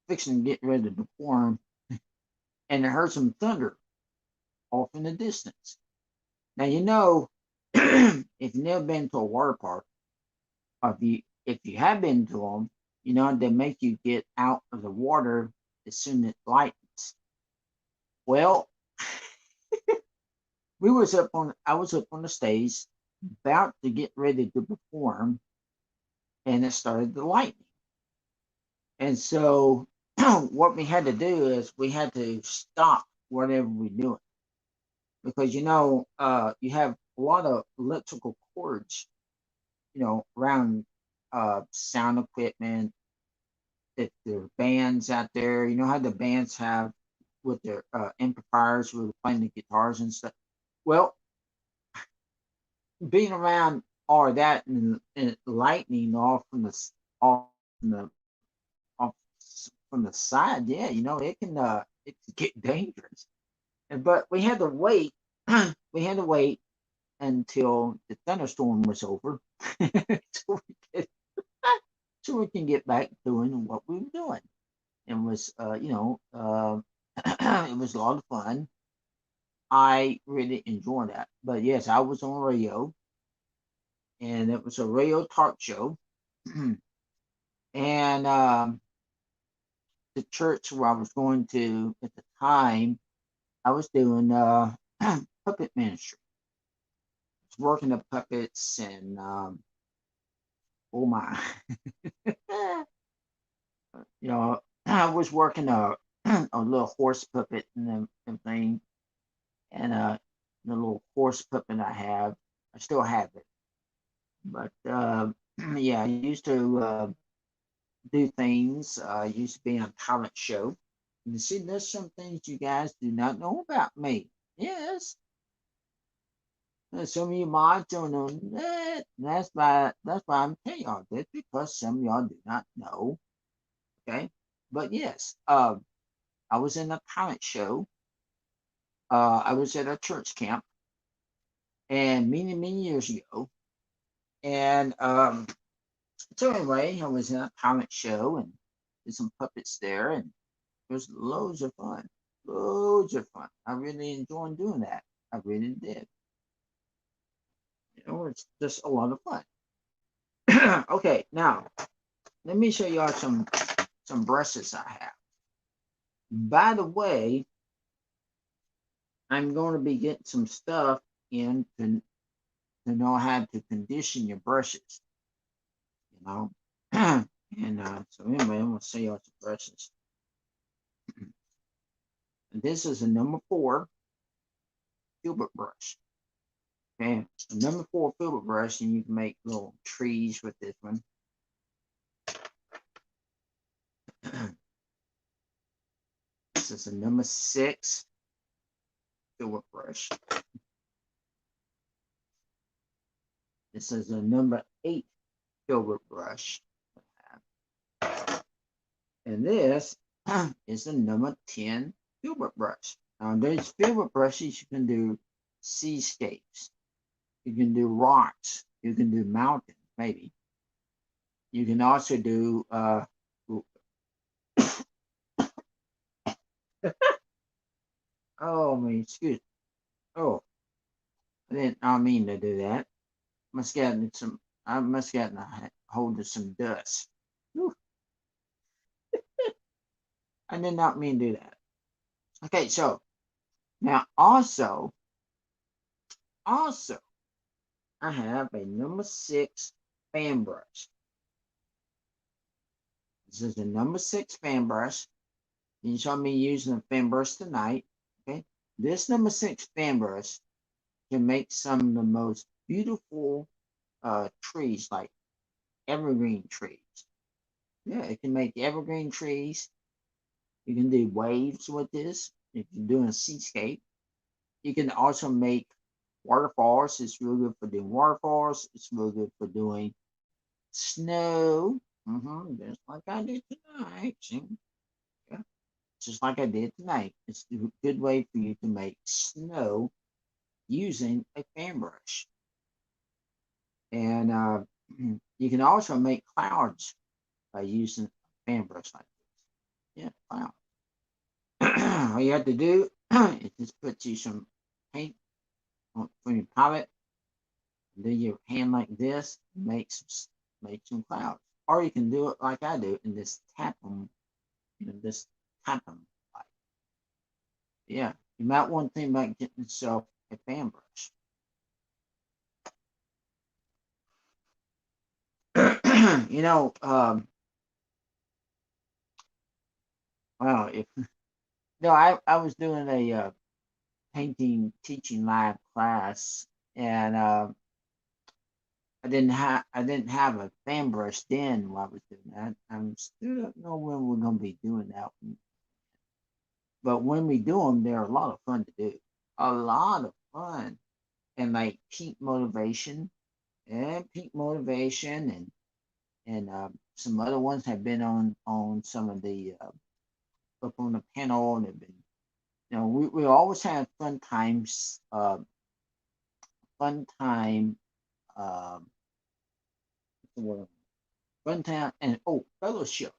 fixing to get ready to perform, and I heard some thunder off in the distance. Now if you've never been to a water park, or if you have been to them, they make you get out of the water as soon as it lightens. Well, I was up on the stage, about to get ready to perform, and it started to lighten. And so what we had to do is we had to stop whatever we're doing, because you have a lot of electrical cords, around sound equipment. If there are bands out there, you know how the bands have with their amplifiers where they're playing the guitars and stuff. Well, being around all of that and lightning off from the off from the side, yeah, it can get dangerous. But we had to wait. We had to wait until the thunderstorm was over, so we can get back doing what we were doing. It was, it was a lot of fun. I really enjoyed that. But yes, I was on radio, and it was a radio talk show. And the church where I was going to at the time, I was doing puppet ministry. I was working the puppets, and oh my, I was working a little horse puppet and everything, and the little horse puppet I still have it. But yeah, I used to do things. I used to be on a talent show. And see, there's some things you guys do not know about me. Yes, some of you might don't know that. That's why I'm telling y'all this, because some of y'all do not know. Okay, but yes, I was in a talent show. I was at a church camp, and many many years ago, and so anyway, I was in a talent show and did some puppets there, and it was loads of fun. Loads of fun. I really enjoyed doing that. I really did. It's just a lot of fun. Okay, now let me show y'all some brushes I have. By the way, I'm going to be getting some stuff in to know how to condition your brushes. And so anyway, I'm going to show y'all some brushes. And this is a number 4 filbert brush. Okay, a number 4 filbert brush, and you can make little trees with this one. This is a number 6 filbert brush. This is a number 8 filbert brush. And this is a number 10 filbert brush. Now, these filbert brushes, you can do seascapes. You can do rocks. You can do mountains, maybe. You can also do oh, me, excuse me. Oh, I mean to do that. I must get a hold of some dust. Whew. I did not mean to do that. Okay, so now also, I have a number 6 fan brush. This is a number 6 fan brush. You saw me using a fan brush tonight. Okay, this number 6 fan brush can make some of the most beautiful trees, like evergreen trees. Yeah, it can make evergreen trees. You can do waves with this if you're doing a seascape. You can also make waterfalls. It's real good for doing waterfalls. It's real good for doing snow. Just like I did tonight. See? Yeah, just like I did tonight. It's a good way for you to make snow using a fan brush. And you can also make clouds by using a fan brush like this. Yeah, clouds. All you have to do is just put you some paint from your palette, do your hand like this, make some clouds. Or you can do it like I do and just tap them, just tap them. Like, yeah, you might want to think about getting yourself a fan brush. Well, if no, I was doing a painting teaching live class, and I didn't have a fan brush then while I was doing that. I'm still don't know when we're gonna be doing that one. But when we do them, they're a lot of fun to do. A lot of fun. And like peak motivation, and some other ones have been on some of the up on the panel, and have been. We always have fun times. Fun time. Um, what's the word? Fun time and fellowship.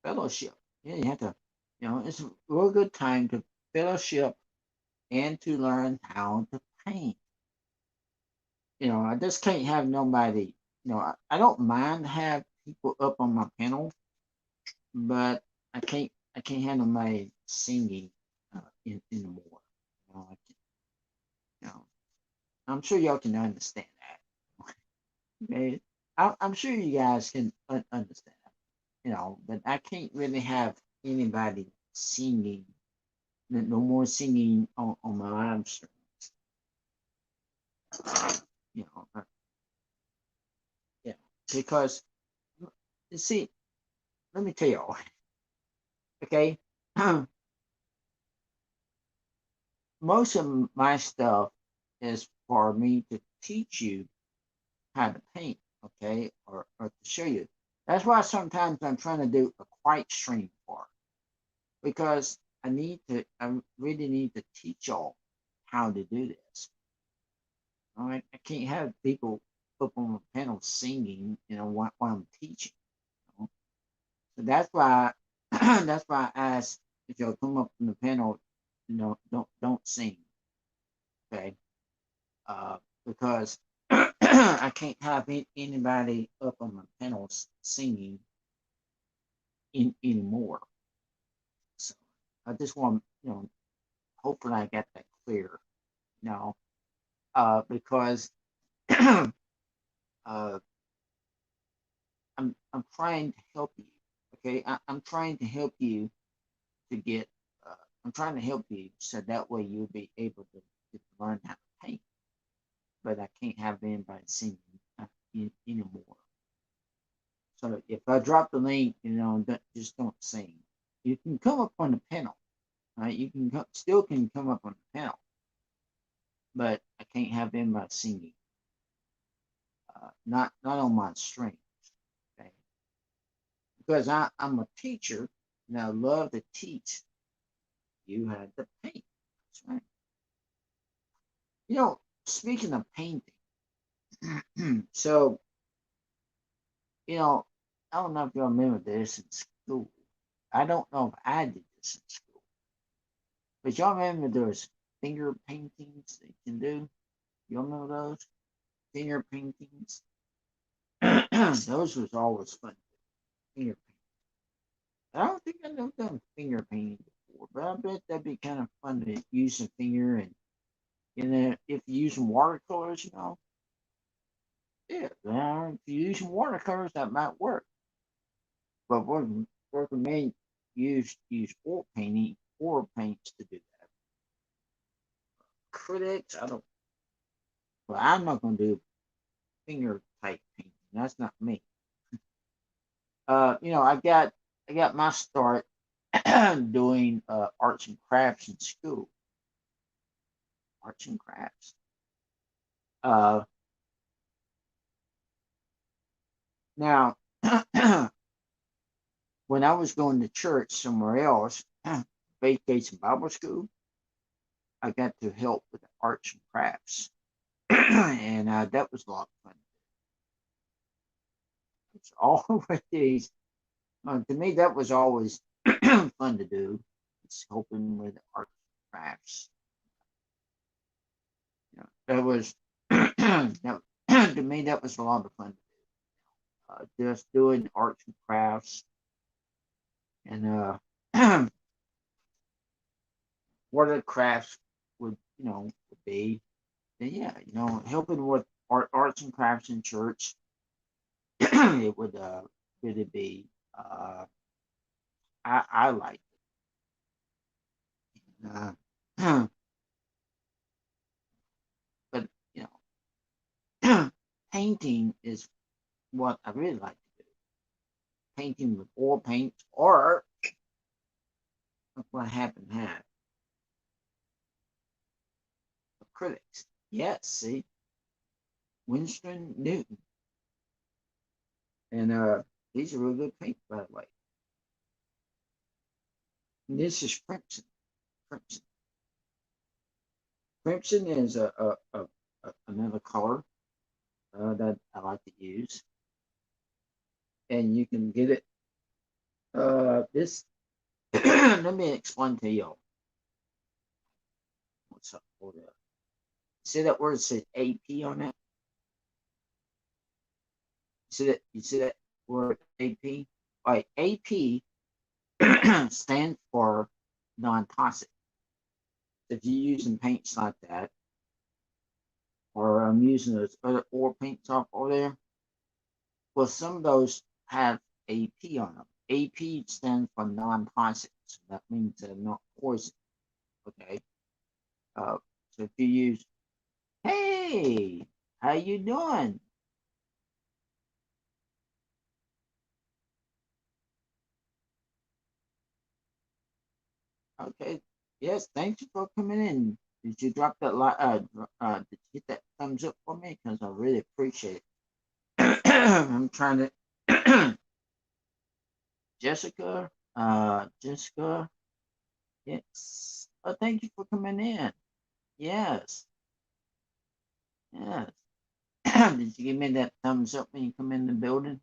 Fellowship. Yeah, you have to. It's a real good time to fellowship and to learn how to paint. I just can't have nobody. I don't mind have people up on my panel, but I can't have nobody singing anymore. I can, you know, I'm sure y'all can understand that. Okay? I'm sure you guys can understand. But I can't really have anybody singing. No more singing on my live stream. You know, uh, yeah, because you see, let me tell y'all. Okay, most of my stuff is for me to teach you how to paint, okay, or to show you. That's why sometimes I'm trying to do a quiet stream for, because I really need to teach y'all how to do this. All right, I can't have people up on the panel singing, while I'm teaching. So that's why, that's why I ask if you'll come up on the panel, don't sing, okay? Because I can't have anybody up on my panels singing anymore. So I just want, hopefully I got that clear, you know, because uh, I'm trying to help you. Okay, I'm trying to help you to get. Uh, I'm trying to help you so that way you'll be able to learn how to paint. But I can't have anybody singing anymore. So if I drop the link, just don't sing. You can come up on the panel, right? You still can come up on the panel, but I can't have anybody singing. Not on my stream, okay? Because I'm a teacher and I love to teach you how to paint. That's right. Speaking of painting, so you know, I don't know if you remember this in school. I don't know if I did this in school, but y'all remember those finger paintings that you can do? You remember those finger paintings? Those was always fun. Finger painting. I don't think I've never done finger painting before, but I bet that'd be kind of fun to use a finger, and if you use some watercolors, yeah, if you use some watercolors, that might work. But working men use oil paints to do that. Critics, I don't. Well, I'm not going to do finger type painting. That's not me. I got my start doing arts and crafts in school. Arts and crafts. Uh, Now, when I was going to church somewhere else, Faith Gates Bible School, I got to help with the arts and crafts, and that was a lot of fun. It's always to me that was always fun to do. It's helping with arts and crafts. You know, that was to me that was a lot of fun to do. Just doing arts and crafts and what the crafts would would be. And yeah, helping with arts and crafts in church, it would really be. I like it. But painting is what I really like to do. Painting with oil paints, or that's what I happen to have. Acrylics. Yes, see, Winston Newton, and these are really good paints, by the way. And this is crimson. Crimson. Crimson is another color that I like to use, and you can get it. This. Let me explain to you. What's up? Hold up. See that word says AP on it? You see that word AP? Like AP stands for non-toxic. If you're using paints like that, or I'm using those other oil paints off over there, well, some of those have AP on them. AP stands for non-toxic. So that means they're not poison. Okay. So if you use, hey, how you doing? Okay. Yes, thank you for coming in. Did you drop that did you hit that thumbs up for me? Because I really appreciate it. I'm trying to Jessica, yes. Oh, thank you for coming in. Yes, yes. Did you give me that thumbs up when you come in the building?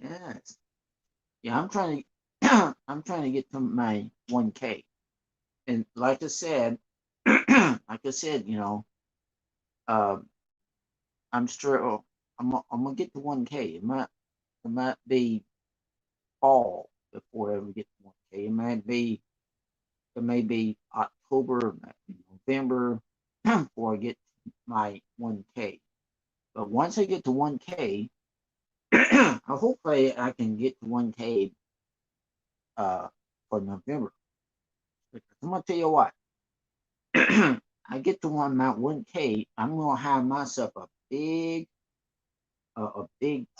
Yes. Yeah, I'm trying to I'm trying to get to my 1K. And like I said, um, I'm sure I'm gonna get to 1K. It might be fall before I ever get to 1K. It may be October, November before I get my 1K. But once I get to 1K, hopefully I can get to 1K for November. I'm gonna tell you what. I get to my 1K, I'm gonna have myself a big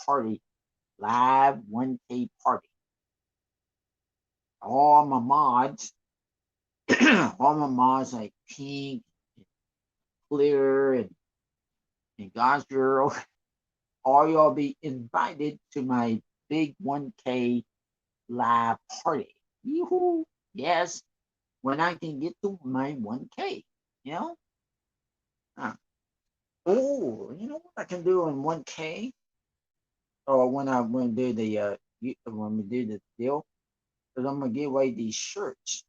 party, live 1K party. All my mods, all my mods like Pink, Clear, and God's Girl, all y'all be invited to my big 1K live party. Yoo-hoo. Yes, when I can get to my 1K, you know? Oh, you know what I can do in 1K? Or when do the when we do the deal, because I'm gonna give away these shirts.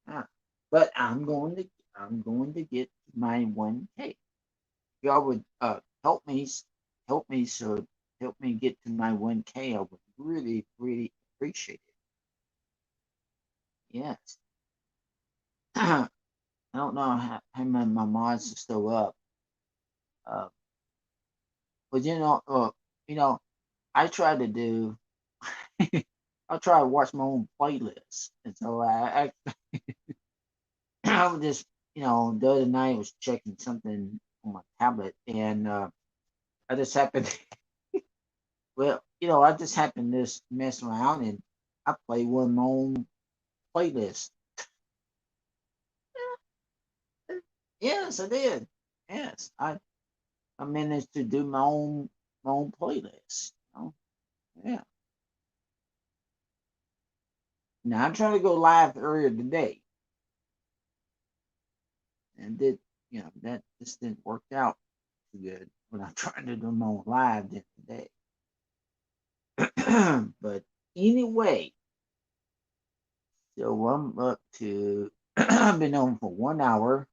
Ah, but I'm going to get my 1K. Y'all would help me get to my 1K. I would really really appreciate it. Yes. I don't know how many my mods are still up. Uh, but you know, I try to do. I try to watch my own playlist, and so I was just, the other night I was checking something on my tablet, and I just happened, well, I just happened to just mess around, and I play one of my own playlist. Yes, I did. Yes, I managed to do my own playlist. Yeah. Now I'm trying to go live earlier today, and that just didn't work out too good when I'm trying to do my own live today. But anyway, so I'm up to. I've been on for 1 hour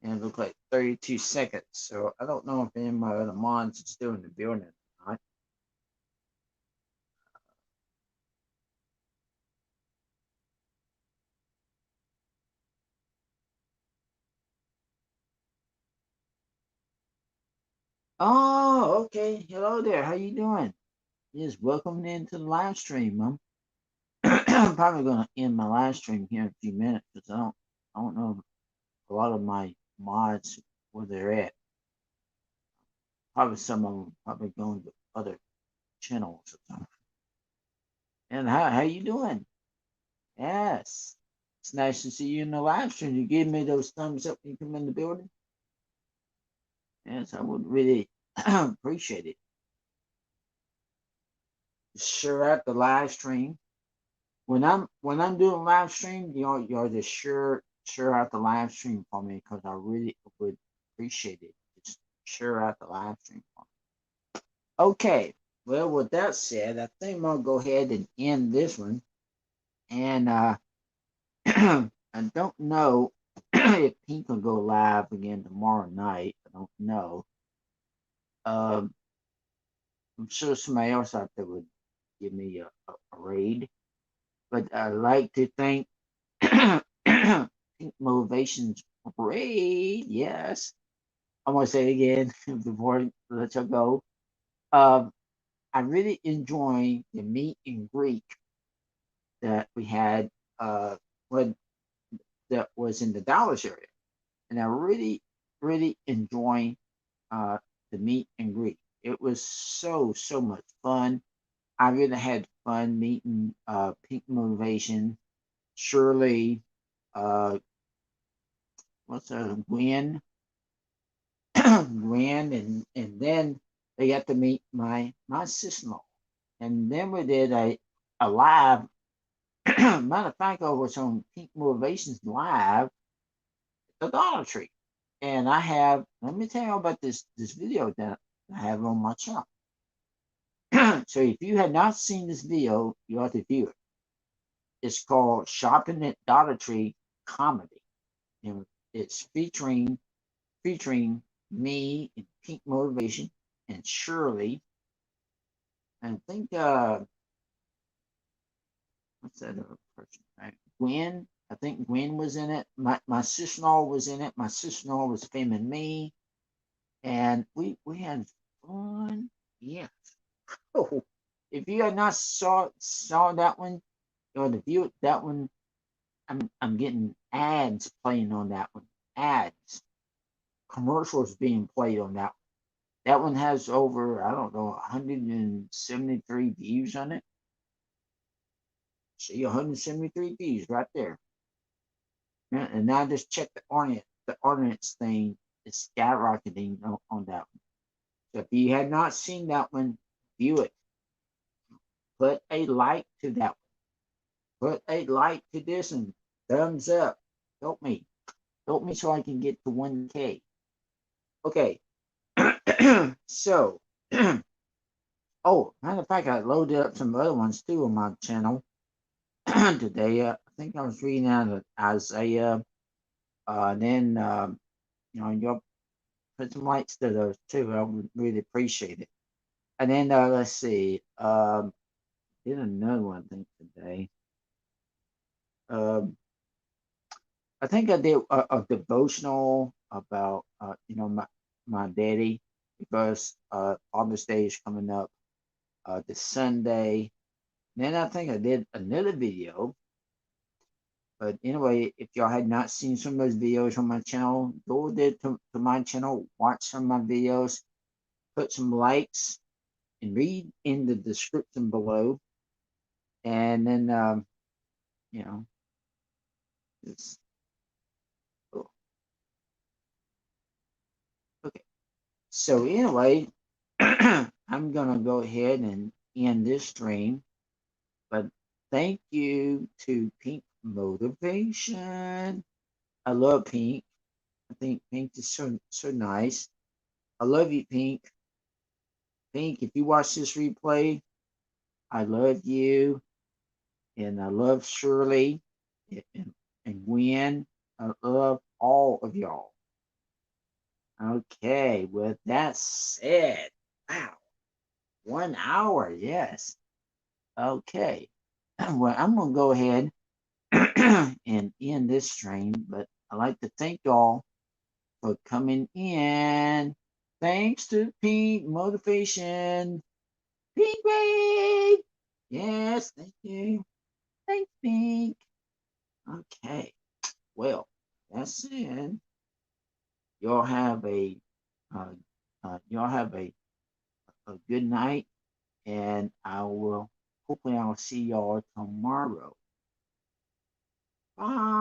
and it looks like 32 seconds. So I don't know if any of my other mods are still in the building or not. Oh, okay. Hello there. How you doing? Yes, welcome into the live stream, Mom. I'm probably gonna end my live stream here in a few minutes because I don't know a lot of my mods where they're at. Probably some of them probably going to other channels or something. And how you doing? Yes. It's nice to see you in the live stream. You gave me those thumbs up when you come in the building. Yes, I would really appreciate it. Share out the live stream. When I'm doing live stream, y'all just share out the live stream for me because I really would appreciate it. Just share out the live stream for me. Okay. Well, with that said, I think I'm gonna go ahead and end this one. And I don't know if Pink will go live again tomorrow night. I don't know. Um, I'm sure somebody else out there would give me a raid. But I'd like to thank Pink Motivations Raid. Yes. I'm going to say it again before I let you go. Um, I really enjoy the meet and greet that we had when that was in the Dallas area. And I really, really enjoy uh, the meet and greet. It was so much fun. I really had fun meeting Pink Motivation, Shirley, uh, what's her Gwen, Gwen, and then they got to meet my sister-in-law, and then we did a live. Matter of fact, I was on Pink Motivations live at the Dollar Tree, and I have. Let me tell you about this video that I have on my channel. So if you had not seen this video, you ought to view it. It's called Shopping at Dollar Tree Comedy. And it's featuring me and Pink Motivation and Shirley. And I think what's that other person? Right? Gwen. I think Gwen was in it. My sister-in-law was in it. My sister-in-law was filming me. And we had fun. Yeah. Oh, if you had not saw that one, or the view that one, I'm getting ads playing on that one. Ads, commercials being played on that one. That one has over, I don't know, 173 views on it. See, 173 views right there. Yeah, and now just check the audience thing is skyrocketing on that one. So if you had not seen that one, view it. Put a like to that one. Put a like to this and thumbs up. Help me. Help me so I can get to 1K. Okay. So, oh, matter of fact, I loaded up some other ones too on my channel today. I think I was reading out of Isaiah. Then, you'll put some likes to those too. I would really appreciate it. And then, let's see. Did another one, I think, today. Um, I think I did a devotional about, my daddy because Father's Day is coming up this Sunday. Then I think I did another video. But anyway, if y'all had not seen some of those videos on my channel, go there to my channel, watch some of my videos, put some likes, and read in the description below. And then, you know, it's, oh, So anyway, I'm gonna go ahead and end this stream. But thank you to Pink Motivation. I love Pink. I think Pink is so nice. I love you, Pink. Pink, if you watch this replay, I love you, and I love Shirley and Gwen. I love all of y'all. Okay, with that said, wow, 1 hour, yes. Okay, well, I'm gonna go ahead and end this stream, but I'd like to thank y'all for coming in. Thanks to Pink Motivation. Pink Wave! Yes, thank you. Thanks, Pink. Okay, well, that's it. Y'all have uh, y'all have a good night, and hopefully I'll see y'all tomorrow. Bye.